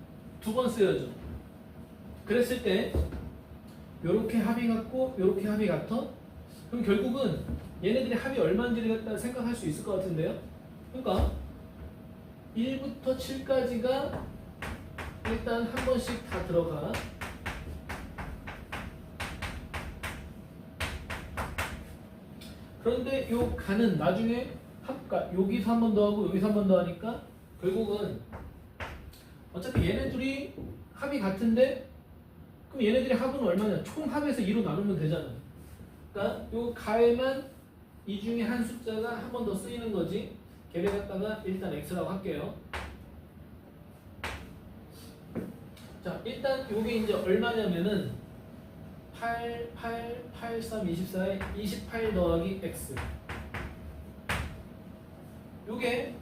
2번 쓰여져. 그랬을 때 요렇게 합이 같고 요렇게 합이 같아? 그럼 결국은 얘네들의 합이 얼마인지를 갖다 생각할 수 있을 것 같은데요. 그러니까 1부터 7까지가 일단 한 번씩 다 들어가. 그런데 요 가는 나중에 합가 여기서 한 번 더 하고 여기서 한 번 더 하니까 결국은 어차피 얘네 둘이 합이 같은데 그럼 얘네들의 합은 얼마냐? 총 합에서 2로 나누면 되잖아. 그러니까 요 가에만 이 중에 한 숫자가 한 번 더 쓰이는 거지. 걔를 갖다가 일단 x라고 할게요. 자, 일단 요게 이제 얼마냐면은 8, 8, 8, 3, 24에 28 더하기 x. 요게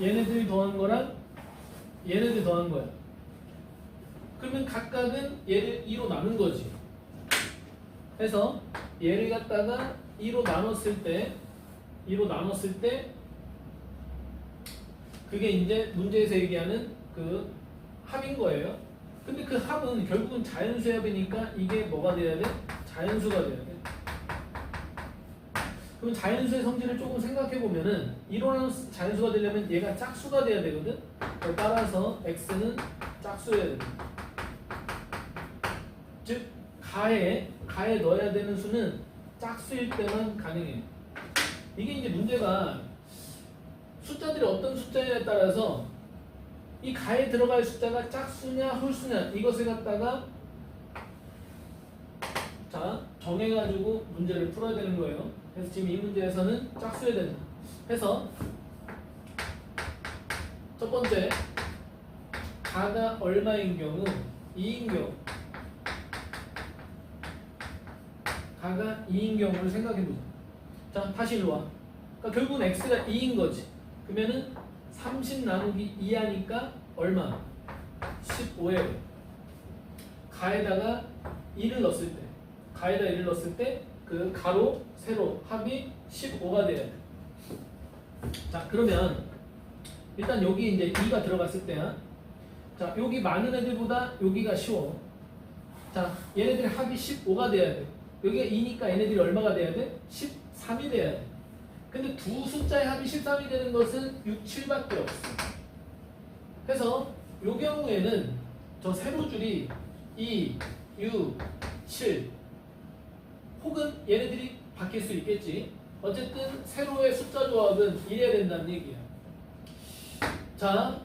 얘네들 더한 거랑 얘네들 더한 거야. 그러면 각각은 얘를 2로 나눈 거지. 해서 얘를 갖다가 2로 나눴을 때 그게 이제 문제에서 얘기하는 그 합인 거예요. 근데 그 합은 결국은 자연수 합이니까 이게 뭐가 돼야 돼? 자연수가 돼야 돼. 그럼 자연수의 성질을 조금 생각해 보면은 2로 나눈 자연수가 되려면 얘가 짝수가 돼야 되거든. 따라서 x는 짝수여야 됩니다. 즉 가에 넣어야 되는 수는 짝수일 때만 가능해요. 이게 이제 문제가 숫자들이 어떤 숫자냐에 따라서 이 가에 들어갈 숫자가 짝수냐 홀수냐 이것을 갖다가 자 정해가지고 문제를 풀어야 되는 거예요. 그래서 지금 이 문제에서는 짝수여야 된다. 해서 첫 번째 가가 얼마인 경우 2인 경우 가가 2인 경우를 생각해보자. 자, 다시 일로 와. 그러니까 결국은 x가 2인 거지. 그러면은 30 나누기 2 하니까 얼마? 15예요. 가에다가 2를 넣었을 때 그 가로, 세로 합이 15가 돼야 돼. 자, 그러면 일단 여기 이제 2가 들어갔을 때야. 자, 여기 많은 애들보다 여기가 쉬워. 자, 얘네들의 합이 15가 돼야 돼. 여기가 2니까 얘네들이 얼마가 돼야 돼? 13이 돼야 돼. 근데 두 숫자의 합이 13이 되는 것은 6, 7밖에 없어. 그래서 이 경우에는 저 세로줄이 2, 6, 7 혹은 얘네들이 바뀔 수 있겠지. 어쨌든 세로의 숫자 조합은 이래야 된다는 얘기야. 자,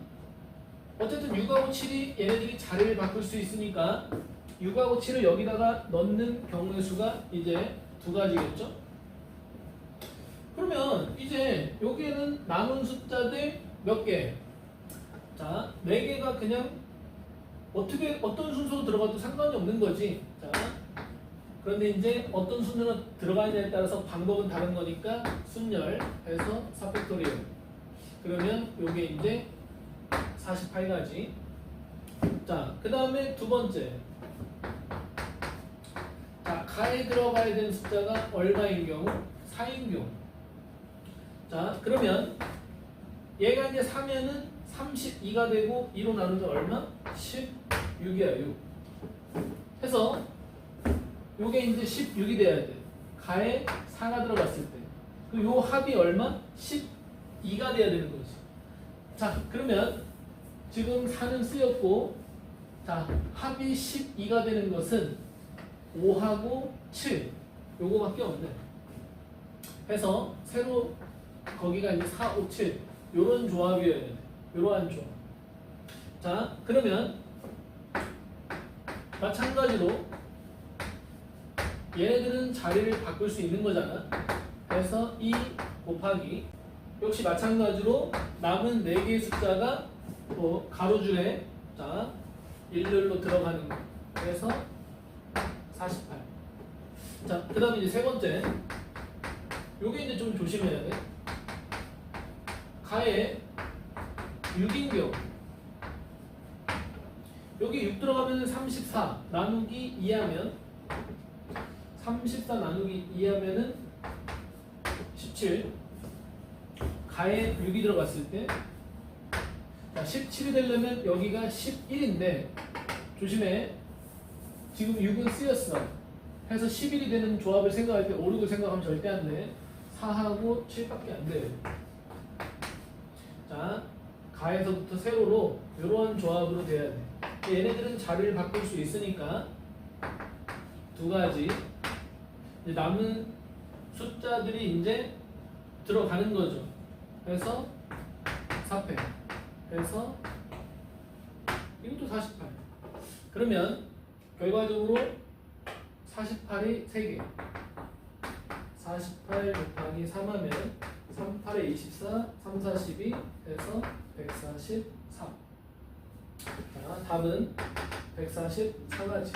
어쨌든 6하고 7이 얘네들이 자리를 바꿀 수 있으니까 6하고 7을 여기다가 넣는 경우의 수가 이제 2가지겠죠? 그러면 이제 여기에는 남은 숫자들 몇 개? 자, 4개가 그냥 어떤 순서로 들어가도 상관이 없는 거지. 자, 그런데 이제 어떤 순열로 들어가느냐에 따라서 방법은 다른 거니까 순열해서 4팩토리얼. 그러면 요게 이제 48가지. 자, 그 다음에 두 번째. 자, 가에 들어가야 되는 숫자가 얼마인 경우? 4인 경우. 자, 그러면 얘가 이제 4면은 32가 되고 2로 나누면 얼마? 16이야, 6. 해서 요게 이제 16이 돼야 돼. 가에 4가 들어갔을 때. 그 요 합이 얼마? 12가 돼야 되는 거지. 자, 그러면 지금 4는 쓰였고, 자, 합이 12가 되는 것은 5하고 7 요거밖에 없네. 해서 새로 거기가 이제 4, 5, 7 요런 조합이어야 돼. 요러한 조합. 자, 그러면 마찬가지로 얘네들은 자리를 바꿀 수 있는 거잖아. 그래서 2 곱하기 역시 마찬가지로 남은 4개의 숫자가 가로줄에 자 일렬로 들어가는 거. 그래서 48. 자, 그 다음에 이제 세 번째. 요게 이제 좀 조심해야 돼. 가에 6인 경우. 여기 6 들어가면 34 나누기 2하면 34 나누기 2하면은 17. 가에 6이 들어갔을 때 자, 17이 되려면 여기가 11인데 조심해. 지금 6은 쓰였어. 해서 11이 되는 조합을 생각할 때 5, 6을 생각하면 절대 안 돼. 4하고 7밖에 안 돼. 자, 가에서부터 세로로 이러한 조합으로 돼야 돼. 얘네들은 자리를 바꿀 수 있으니까 두 가지. 이제 남은 숫자들이 이제 들어가는 거죠. 그래서 4패. 그래서 이것도 48. 그러면 결과적으로 48이 3개. 48 곱하기 3하면 3, 8에 24, 3, 42 해서 144. 자, 답은 144가지.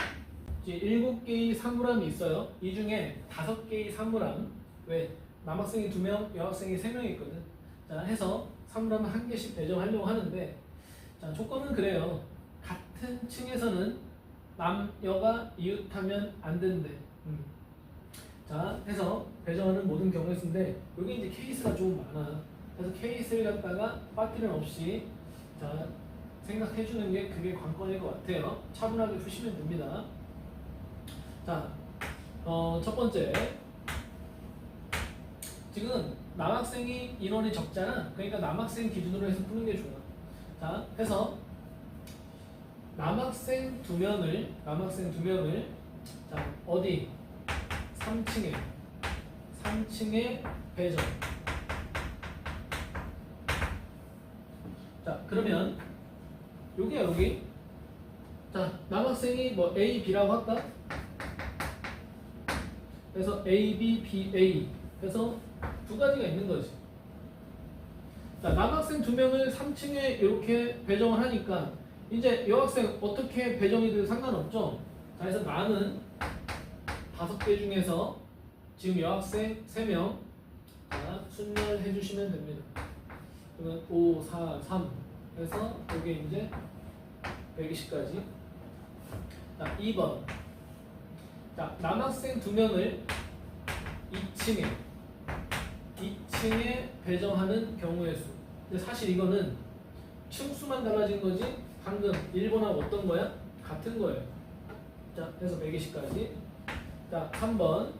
이제 7개의 사물함이 있어요. 이 중에 5개의 사물함. 왜? 남학생이 2명, 여학생이 3명 있거든. 자, 해서 사물함을 1개씩 배정하려고 하는데, 자, 조건은 그래요. 같은 층에서는 남, 여가 이웃하면 안 된대. 자, 해서 배정하는 모든 경우에 쓰는데, 여기 이제 케이스가 좀 많아. 그래서 케이스를 갖다가 빠뜨림 없이, 자, 생각해주는 게 그게 관건일 것 같아요. 차분하게 푸시면 됩니다. 자, 첫 번째. 지금 남학생이 인원이 적잖아. 그러니까 남학생 기준으로 해서 푸는 게 좋아. 자, 해서 남학생 2명을 자, 어디? 3층에 배정. 자, 그러면 여기야, 여기. 자, 남학생이 뭐 A, B라고 할까? 그래서 A, B, B, A. 그래서 두 가지가 있는 거지. 자, 남학생 2명을 3층에 이렇게 배정을 하니까 이제 여학생 어떻게 배정이 돼도 상관없죠. 자, 그래서 남은 5개 중에서 지금 여학생 3명 자, 순열해 주시면 됩니다. 그러면 5, 4, 3 해서 이게 이제 120까지. 자, 2번. 자, 남학생 2명을 2층에 배정하는 경우의 수. 근데 사실 이거는 층수만 달라진 거지 방금 1번하고 어떤 거야? 같은 거예요. 자, 그래서 120까지. 자, 3번.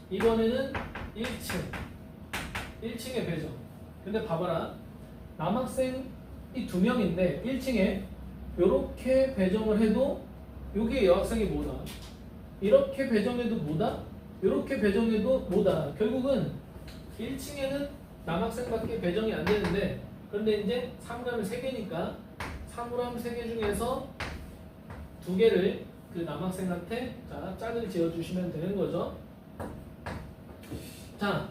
이번에는 1층에 배정. 근데 봐봐라. 남학생이 2명인데 1층에 이렇게 배정을 해도 여기에 여학생이 뭐다? 이렇게 배정해도 뭐다? 이렇게 배정해도 뭐다? 결국은 1층에는 남학생밖에 배정이 안 되는데 그런데 이제 사물함이 3개니까 사물함 3개 중에서 2개를 그 남학생한테 자, 짝을 지어주시면 되는 거죠. 자,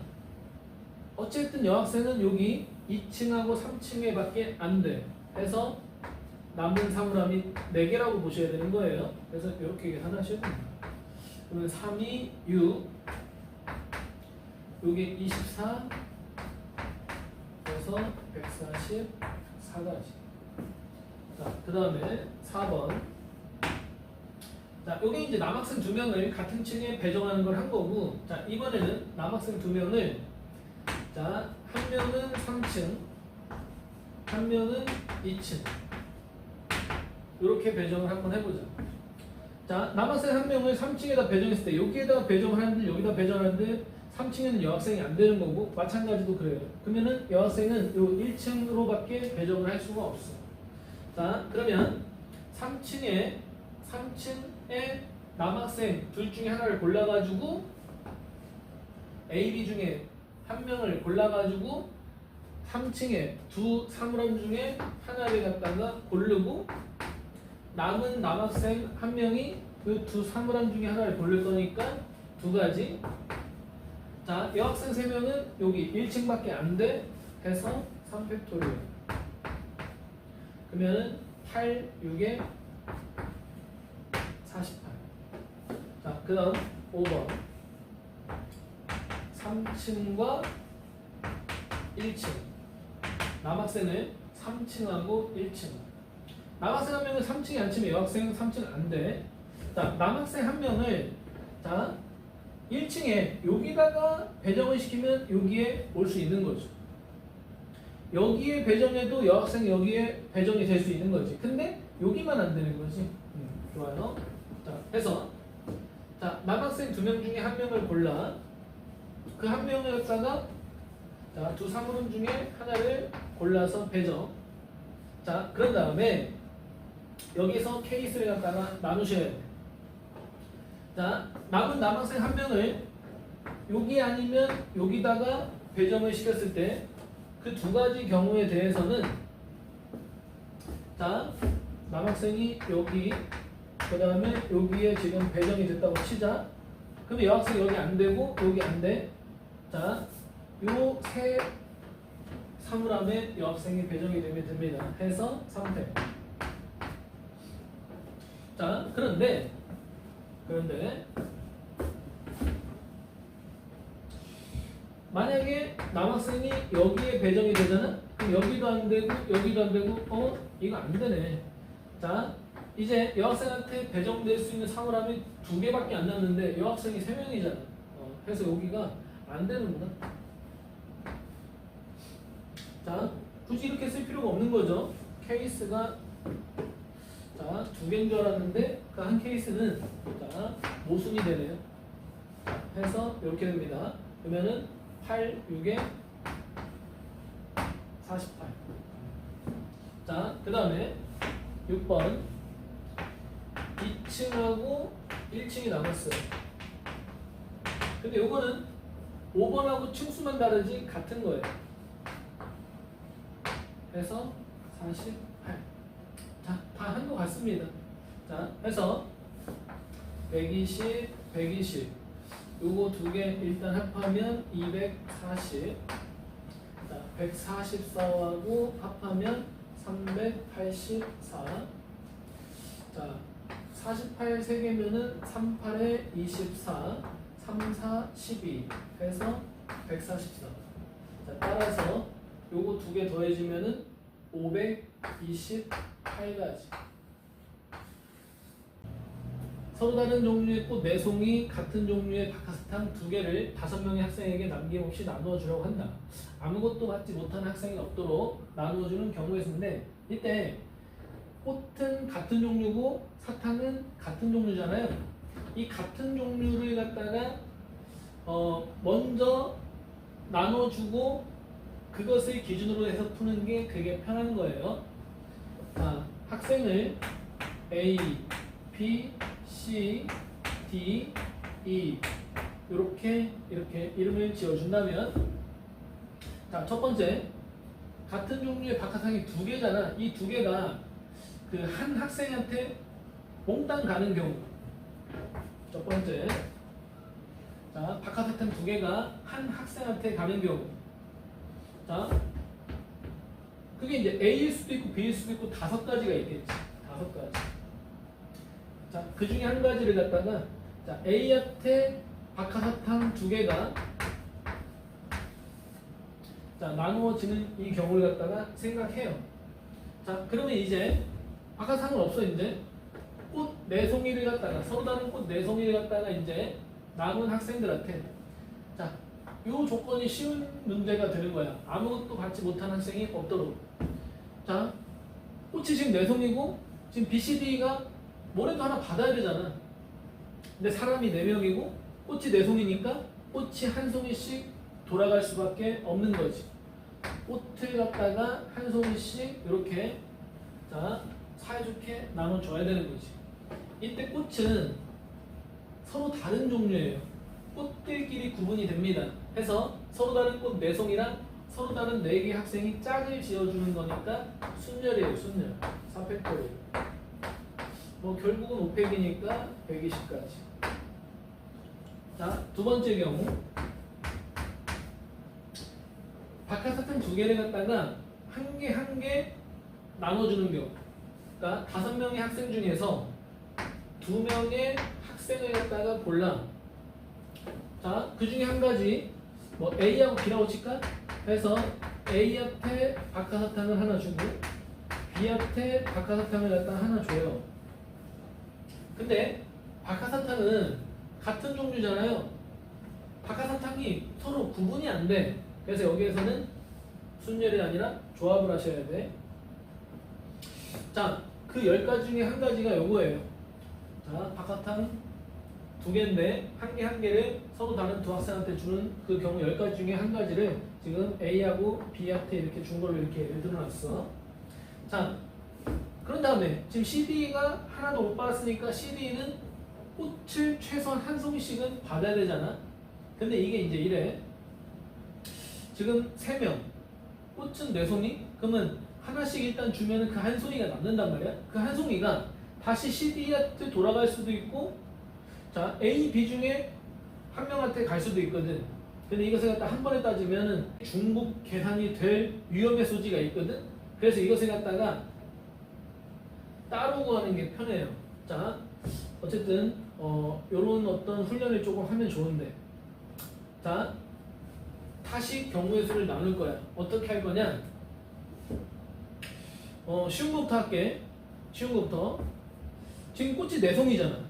어쨌든 여학생은 여기 2층하고 3층에 밖에 안 돼. 해서 남은 사물함이 4개라고 보셔야 되는 거예요. 그래서 이렇게 계산하셔야 됩니다. 그러면 3이 6, 요게 24, 그래서 144가지. 자, 그 다음에 4번. 자, 요게 이제 남학생 2명을 같은 층에 배정하는 걸 한 거고, 자, 이번에는 남학생 2명을, 자, 한 명은 3층, 한 명은 2층. 이렇게 배정을 한번 해보자. 자, 남학생 한 명을 3층에다 배정했을 때, 여기에다 배정을 하는데, 여기다 배정하는데, 3층에는 여학생이 안 되는 거고, 마찬가지도 그래요. 그러면은 여학생은 요 1층으로밖에 배정을 할 수가 없어. 자, 그러면 3층에 남학생 둘 중에 하나를 골라가지고 A, B 중에 한 명을 골라가지고 3층에 두 사물함 중에 하나를 갖다가 고르고 남은 남학생 한 명이 그 두 사물함 중에 하나를 고를 거니까 두 가지. 자, 여학생 3명은 여기 1층밖에 안 돼 해서 3팩토리얼. 그러면은 8, 6에 48. 자, 그 다음 5번. 3층과 1층. 남학생을 3층하고 1층. 남학생 한 명은 3층에 앉히면 여학생은 3층 안 돼. 자, 남학생 한 명을, 자, 1층에 여기다가 배정을 시키면 여기에 올 수 있는 거죠. 여기에 배정해도 여학생이 여기에 배정이 될 수 있는 거지. 근데 여기만 안 되는 거지. 좋아요. 자, 해서 자, 남학생 2명 중에 한 명을 골라. 그 한 명을 갖다가 자, 두 사물함 중에 하나를 골라서 배정. 자, 그런 다음에 여기서 케이스를 갖다가 나누셔야 돼. 자, 남은 남학생 한 명을 여기 아니면 여기다가 배정을 시켰을 때 그 두 가지 경우에 대해서는 자, 남학생이 여기 그 다음에 여기에 지금 배정이 됐다고 치자. 그러면 여학생이 여기 안 되고 여기 안 돼. 자, 요 세 사물함에 여학생이 배정이 되면 됩니다. 해서 3팩. 자, 그런데 만약에 남학생이 여기에 배정이 되잖아? 그럼 여기도 안 되고 여기도 안 되고 이거 안 되네. 자, 이제 여학생한테 배정될 수 있는 사물함이 2개밖에 안 남는데 여학생이 3명이잖아. 그래서 여기가 안 되는구나. 자, 굳이 이렇게 쓸 필요가 없는 거죠. 케이스가 자, 2개인 줄 알았는데 그 한 케이스는 자, 모순이 되네요. 해서 이렇게 됩니다. 그러면은 8, 6에 48. 자, 그 다음에 6번 2층하고 1층이 남았어요. 근데 요거는 5번하고 층수만 다르지 같은 거예요. 해서 48. 자, 다 한 거 같습니다. 자, 해서 120, 120. 요거 2개 일단 합하면 240. 자, 144하고 합하면 384. 자, 48 3개면은 38에 24, 34, 12 해서 144. 자, 따라서 요거 2개 더해지면은 528가지. 서로 다른 종류의 꽃 4송이 같은 종류의 바카스탕 2개를 5명의 학생에게 남김없이 나누어 주려고 한다. 아무것도 받지 못하는 학생이 없도록 나누어 주는 경우의 수인데, 이때 꽃은 같은 종류고 사탕은 같은 종류잖아요. 이 같은 종류를 갖다가 먼저 나눠주고 그것을 기준으로 해서 푸는 게 그게 편한 거예요. 자, 학생을 A, B, C, D, E 이렇게 이름을 지어준다면, 자, 첫 번째 같은 종류의 바카상이 2개잖아. 이 2개가 그 한 학생한테 몽땅 가는 경우. 첫 번째, 자, 바카사탕 2개가 한 학생한테 가는 경우. 자, 그게 이제 A일 수도 있고 B일 수도 있고 5가지가 있겠지. 5가지. 자, 그 중에 한 가지를 갖다가 자, A한테 박하사탕 2개가 자, 나누어지는 이 경우를 갖다가 생각해요. 자, 그러면 이제 박하사탕은 없어. 이제 꽃 4송이를 갖다가 서로 다른 꽃 4송이를 갖다가 이제 남은 학생들한테 자, 요 조건이 쉬운 문제가 되는 거야. 아무것도 받지 못한 학생이 없도록. 자, 꽃이 지금 4송이고 지금 B, C, D가 뭐라도 하나 받아야 되잖아. 근데 사람이 4명이고 꽃이 4송이니까 꽃이 한 송이씩 돌아갈 수밖에 없는 거지. 꽃을 갖다가 한 송이씩 이렇게 자, 사이좋게 나눠줘야 되는 거지. 이때 꽃은 서로 다른 종류예요. 꽃들끼리 구분이 됩니다. 해서 서로 다른 꽃 4송이랑 서로 다른 4개 학생이 짝을 지어주는 거니까 순열이에요. 순열. 4팩토리예요. 뭐 결국은 5팩이니까 120까지. 자, 두 번째 경우 박하사탕 2개를 갖다가 한 개 한 개 나눠주는 경우. 그러니까 5명의 학생 중에서 2명의 학생을 갖다가 골라. 자, 그 중에 한 가지 뭐 A하고 B라고 칠까? 해서 A한테 박하사탕을 하나 주고 B한테 박하사탕을 갖다가 하나 줘요. 근데 박하사탕은 같은 종류잖아요. 박하사탕이 서로 구분이 안 돼. 그래서 여기에서는 순열이 아니라 조합을 하셔야 돼. 자, 그 10가지 중에 한 가지가 요거예요. 자, 박하사탕 2개인데 한 개 한 개를 서로 다른 두 학생한테 주는 그 경우 10가지 중에 한 가지를 지금 A하고 B한테 이렇게 준 걸로 이렇게 예를 들어놨어. 자, 그런 다음에 지금 CD가 하나도 못 받았으니까 CD는 꽃을 최소한 한 송이씩은 받아야 되잖아. 근데 이게 이제 이래. 지금 3명, 꽃은 4송이? 그러면 하나씩 일단 주면은 그 한 송이가 남는단 말이야. 그 한 송이가 다시 CD한테 돌아갈 수도 있고, 자, A, B 중에 한 명한테 갈 수도 있거든. 근데 이것을 갖다 한 번에 따지면은 중복 계산이 될 위험의 소지가 있거든. 그래서 이것을 갖다가 따로 구하는 게 편해요. 자, 어쨌든 요런 어떤 훈련을 조금 하면 좋은데, 자, 다시 경우의 수를 나눌 거야. 어떻게 할 거냐? 쉬운 것부터 할게. 쉬운 것부터. 지금 꽃이 4송이잖아.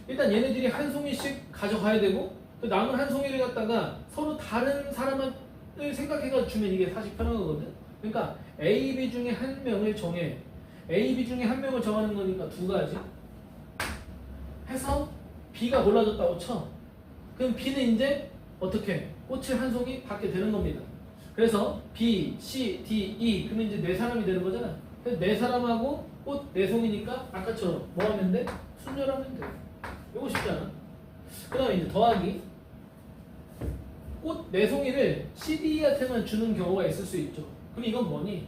일단 얘네들이 한 송이씩 가져가야 되고, 그 남은 한 송이를 갖다가 서로 다른 사람을 생각해가지고 주면 이게 사실 편한 거거든. 그러니까 A, B 중에 한 명을 정해. A, B 중에 한 명을 정하는 거니까 2가지. 해서 B가 골라줬다고 쳐. 그럼 B는 이제 어떻게? 꽃을 한 송이 받게 되는 겁니다. 그래서 B, C, D, E 그러면 이제 4사람이 되는 거잖아. 그래서 4사람하고 꽃 4송이니까 아까처럼 뭐 하면 돼? 순열하면 돼. 이거 쉽잖아. 그 다음에 이제 더하기. 꽃 4송이를 CD한테만 주는 경우가 있을 수 있죠. 그럼 이건 뭐니?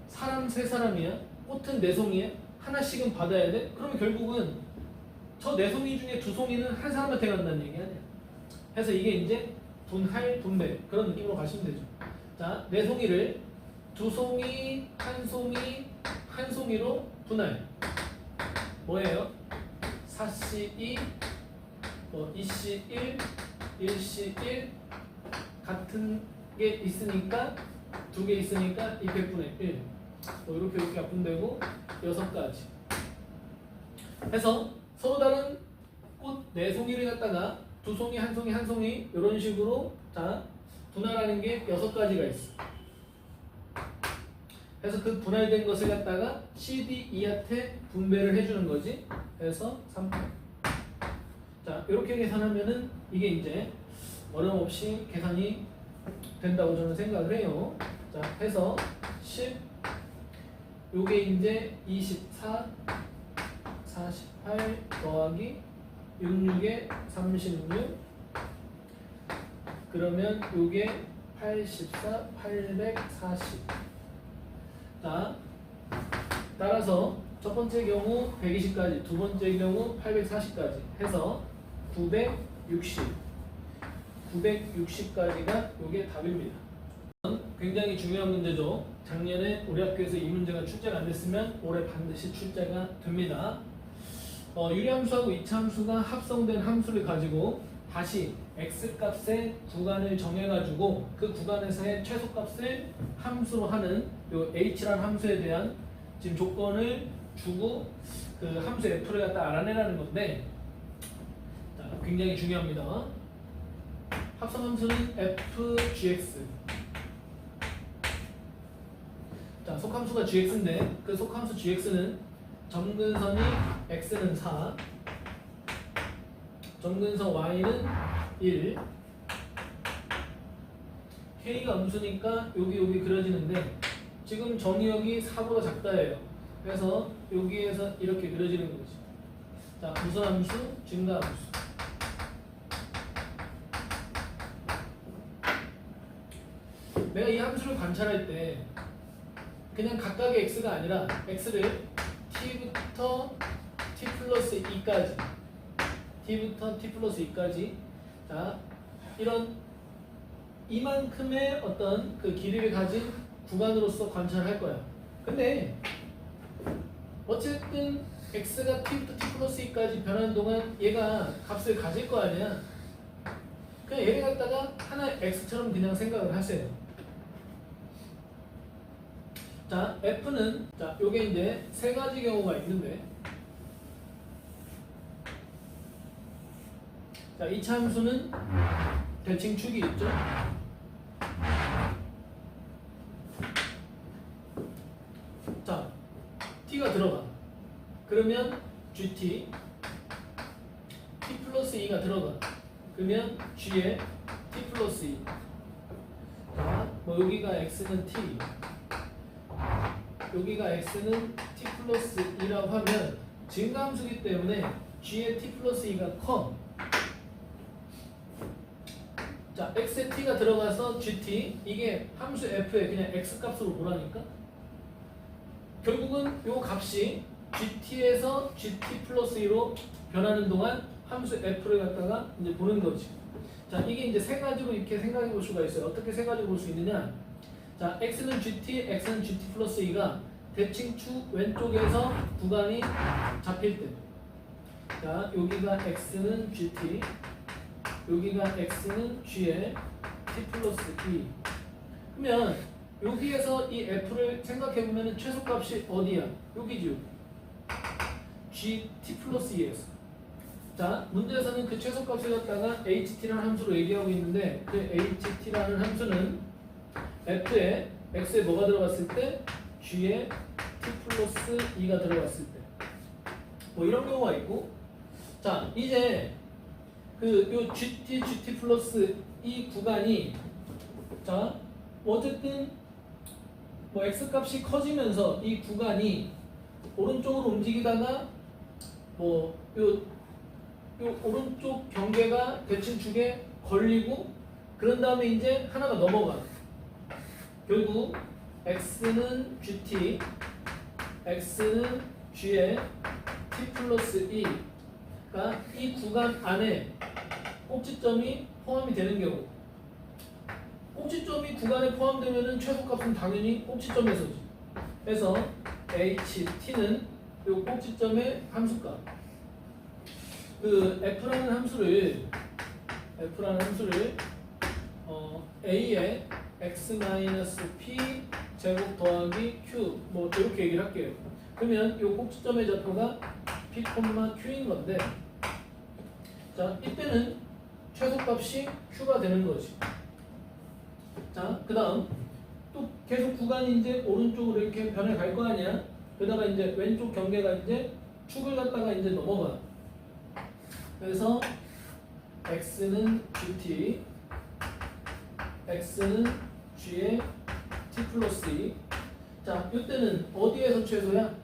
사람 3사람이야. 꽃은 4송이야. 하나씩은 받아야 돼. 그러면 결국은 저 4송이 중에 2송이는 한 사람한테 간다는 얘기 아니야. 해서 이게 이제 분할, 분배 그런 느낌으로 가시면 되죠. 자, 4송이를 2송이, 1송이, 1송이로 분할. 뭐예요? 4C2, 2C1, 1C1 같은 게 있으니까 2개 있으니까 200분의 1 이렇게 분되고 6가지 해서 서로 다른 꽃 4송이를 갖다가 2송이, 1송이, 1송이 이런 식으로 자 분할하는 게 6가지가 있어. 그래서 그 분할된 것을 갖다가 CD, E한테 분배를 해주는 거지. 그래서 3. 자, 이렇게 계산하면은 이게 이제 어려움 없이 계산이 된다고 저는 생각을 해요. 자, 해서 10, 요게 이제 24, 48 더하기 66에 36. 그러면 요게 84, 840. 자, 따라서 첫 번째 경우 120까지, 두 번째 경우 840까지 해서 960. 960까지가 요게 답입니다. 굉장히 중요한 문제죠. 작년에 우리 학교에서 이 문제가 출제가 안 됐으면 올해 반드시 출제가 됩니다. 유리함수하고 이차함수가 합성된 함수를 가지고 다시 x값의 구간을 정해가지고 그 구간에서의 최소값을 함수로 하는 요 h라는 함수에 대한 지금 조건을 주고 그 함수 f를 갖다 알아내라는 건데, 자, 굉장히 중요합니다. 합성함수는 fgx. 자, 속함수가 gx인데 그 속함수 gx는 점근선이 x는 4, 점근선 y는 1, k가 음수니까 여기 그려지는데 지금 정의역이 4보다 작다예요. 그래서 여기에서 이렇게 그려지는 거지. 자, 무슨 함수? 증가함수. 내가 이 함수를 관찰할 때 그냥 각각의 x가 아니라 x를 t부터 t 플러스 2까지, t부터 t 플러스 2까지, 자, 이런 이만큼의 어떤 그 길이를 가진 구간으로서 관찰할 거야. 근데 어쨌든 x가 t부터 t 플러스 2까지 변하는 동안 얘가 값을 가질 거 아니야. 그냥 얘를 갖다가 하나의 x처럼 그냥 생각을 하세요. 자, f는, 자, 요게 이제 세 가지 경우가 있는데, 자, 이차 함수는 대칭축이 있죠. 자, t가 들어가. 그러면 gt, t 플러스 2가 들어가. 그러면 g에 t 플러스 2. 자, 뭐 여기가 x는 t, 여기가 x는 t 플러스 2라고 하면 증가함수기 때문에 g의 t 플러스 2가 커. 자, x에 t가 들어가서 gt, 이게 함수 f의 그냥 x 값으로 보라니까. 결국은 요 값이 gt에서 gt 플러스 2로 변하는 동안 함수 f를 갖다가 이제 보는 거지. 자, 이게 이제 세 가지로 이렇게 생각해 볼 수가 있어요. 어떻게 세 가지로 볼 수 있느냐? 자, x는 gt, x는 gt 플러스 2가 대칭축 왼쪽에서 구간이 잡힐 때, 자, 여기가 x는 gt, 여기가 x는 g에 t 플러스 2. 그러면 여기에서 이 f를 생각해 보면 최소값이 어디야? 여기죠. gt 플러스 2에서. 자, 문제에서는 그 최소값을 갖다가 ht라는 함수로 얘기하고 있는데 그 ht라는 함수는 f에 x에 뭐가 들어갔을 때? g에 t 플러스 2가 들어갔을 때. 뭐 이런 경우가 있고. 자, 이제 요 gt 플러스 2 구간이, 자, 어쨌든 뭐 x 값이 커지면서 이 구간이 오른쪽으로 움직이다가 뭐 요 오른쪽 경계가 대칭축에 걸리고 그런 다음에 이제 하나가 넘어가. 결국 x는 gt, x는 g에 t 플러스 2가 이 구간 안에 꼭지점이 포함이 되는 경우, 꼭지점이 구간에 포함되면 최소값은 당연히 꼭지점에서지. 그래서 ht는 이 꼭지점의 함수값, 그 f라는 함수를 a에 x-p 제곱 더하기 q 뭐 이렇게 얘기를 할게요. 그러면 이 꼭지점의 좌표가 p, q인 건데, 자, 이때는 최소값이 q가 되는 거지. 자, 그 다음 또 계속 구간이 이제 오른쪽으로 이렇게 변해갈 거 아니야. 그러다가 이제 왼쪽 경계가 이제 축을 갖다가 이제 넘어가. 그래서 x는 gt, x는 g의 t 플러스 2. 자, 이때는 어디에서 최소야?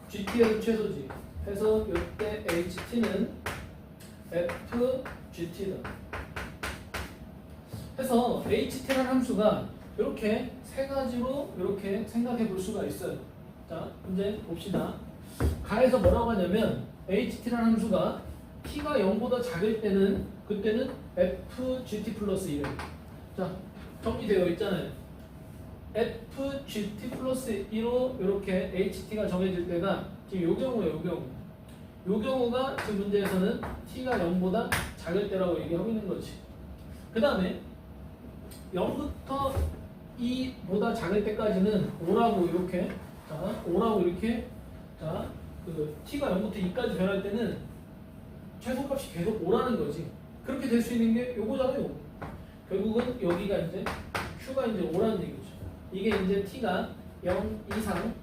gt에서 최소지. 그래서 이때 ht는 fgt다. 그래서 ht라는 함수가 이렇게 세 가지로 이렇게 생각해 볼 수가 있어요. 자, 이제 봅시다. 가에서 뭐라고 하냐면 ht라는 함수가 t가 0보다 작을 때는 그때는 fgt 플러스 1. 자, 정리되어 있잖아요. fgt 플러스 1로 이렇게 ht가 정해질 때가 지금 요 경우예요. 요 경우. 요 경우가 지금 문제에서는 t가 0보다 작을 때라고 얘기하고 있는 거지. 그 다음에 0부터 2보다 작을 때까지는 5라고 이렇게, 자 5라고 이렇게, 자 그 t가 0부터 2까지 변할 때는 최소값이 계속 5라는 거지. 그렇게 될 수 있는 게 요거잖아요. 결국은 여기가 이제 q가 이제 5라는 얘기죠. 이게 이제 t가 0 이상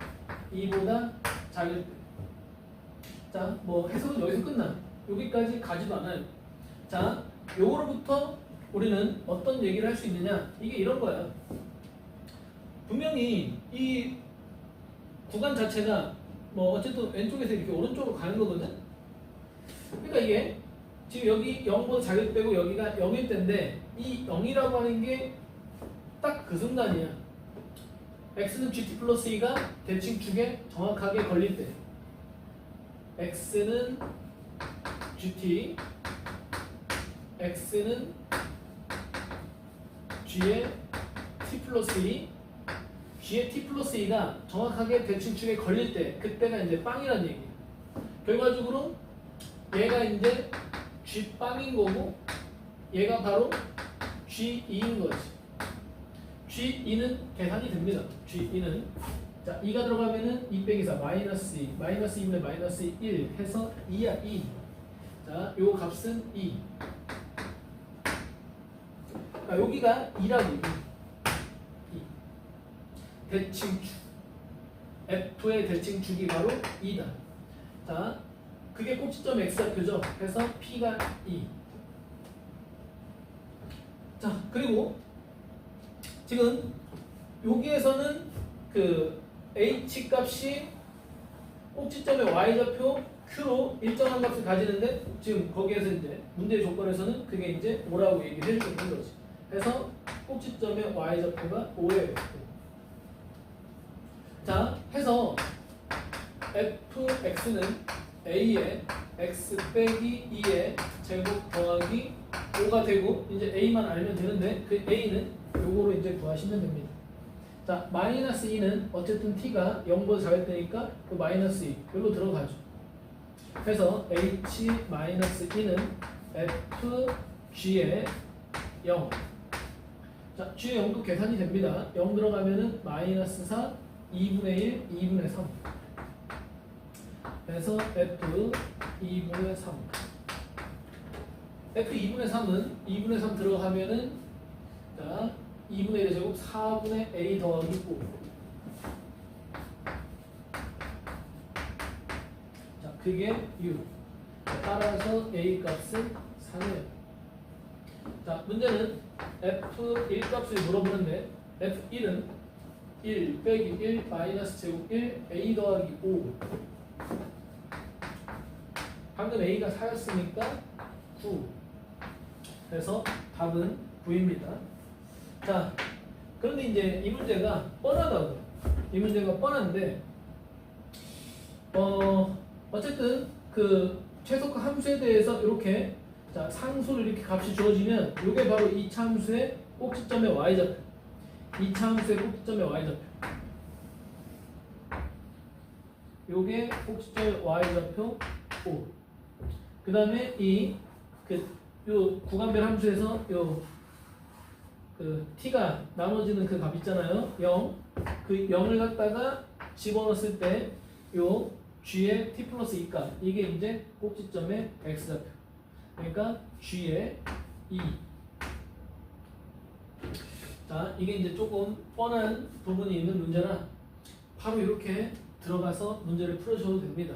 2보다 작을 때. 자, 뭐 해석은 여기서 끝나. 여기까지 가지도 않아요. 자, 요거로부터 우리는 어떤 얘기를 할 수 있느냐? 이게 이런 거야. 분명히 이 구간 자체가 뭐 어쨌든 왼쪽에서 이렇게 오른쪽으로 가는 거거든. 그러니까 이게 지금 여기 0보다 작을 때고 여기가 0일 때인데 이 0이라고 하는 게 딱 그 순간이야. x는 gt 플러스 2가 대칭축에 정확하게 걸릴 때. x는 gt, x는 g의 t 플러스 2, g의 t 플러스 2가 정확하게 대칭축에 걸릴 때, 그때가 이제 빵이라는 얘기야. 결과적으로 얘가 이제 g 빵인 거고 얘가 바로 g2인 거지. g2는 계산이 됩니다. g2는 자, 2가 들어가면은 2 빼기 4 마이너스 2 마이너스 2분의 마이너스 1 해서 2야 2. 자, 요 값은 2. 자, 여기가 2라고 2. 대칭축 F의 대칭축이 바로 2다. 자, 그게 꼭지점 X좌표죠. 그래서 P가 2. 자, 그리고 지금 여기에서는 그 H 값이 꼭지점의 Y좌표 Q로 일정한 값을 가지는데 지금 거기에서 이제 문제의 조건에서는 그게 이제 5라고 얘기를 해주고 있는 거지. 그래서 꼭지점의 Y좌표가 5예요. 자, 해서 fx는 a의 x 빼기 2의 제곱 더하기 5가 되고 이제 a만 알면 되는데 그 a는 요거로 이제 구하시면 됩니다. 자, 마이너스 2는 어쨌든 t가 0보다 작을 때니까 그 마이너스 2 여기로 들어가죠. 그래서 h 마이너스 2는 f g의 0. 자, g의 0도 계산이 됩니다. 0 들어가면은 마이너스 4 2분의 1, 2분의 3. 그래서 F 2분의 3. F 2분의 3은 2분의 3 들어가면은 자 2분의 1의 제곱 4분의 A 더하기 5. 자, 그게 6. 따라서 A 값은 4네요. 자, 문제는 F1 값을 물어보는데 F1은 1 빼기 1 마이너스 제곱 1 A 더하기 5. 방금 A가 4였으니까 9. 그래서 답은 9입니다. 자, 그런데 이제 이 문제가 뻔하다고. 이 문제가 뻔한데 어쨌든 그 최소값 함수에 대해서 이렇게 자 상수를 이렇게 값이 주어지면 이게 바로 이 참수의 꼭지점의 y좌표. 이 참수의 꼭지점의 y좌표. 요게 꼭지점의 y좌표 5. 그 다음에 요 구간별 함수에서 그 t가 나눠지는 그 값 있잖아요. 0. 그 0을 갖다가 집어넣었을 때 요 g의 t 플러스 2값. 이게 이제 꼭지점의 x좌표. 그러니까 g의 2. 자, 이게 이제 조금 뻔한 부분이 있는 문제라 바로 이렇게 들어가서 문제를 풀어줘도 됩니다.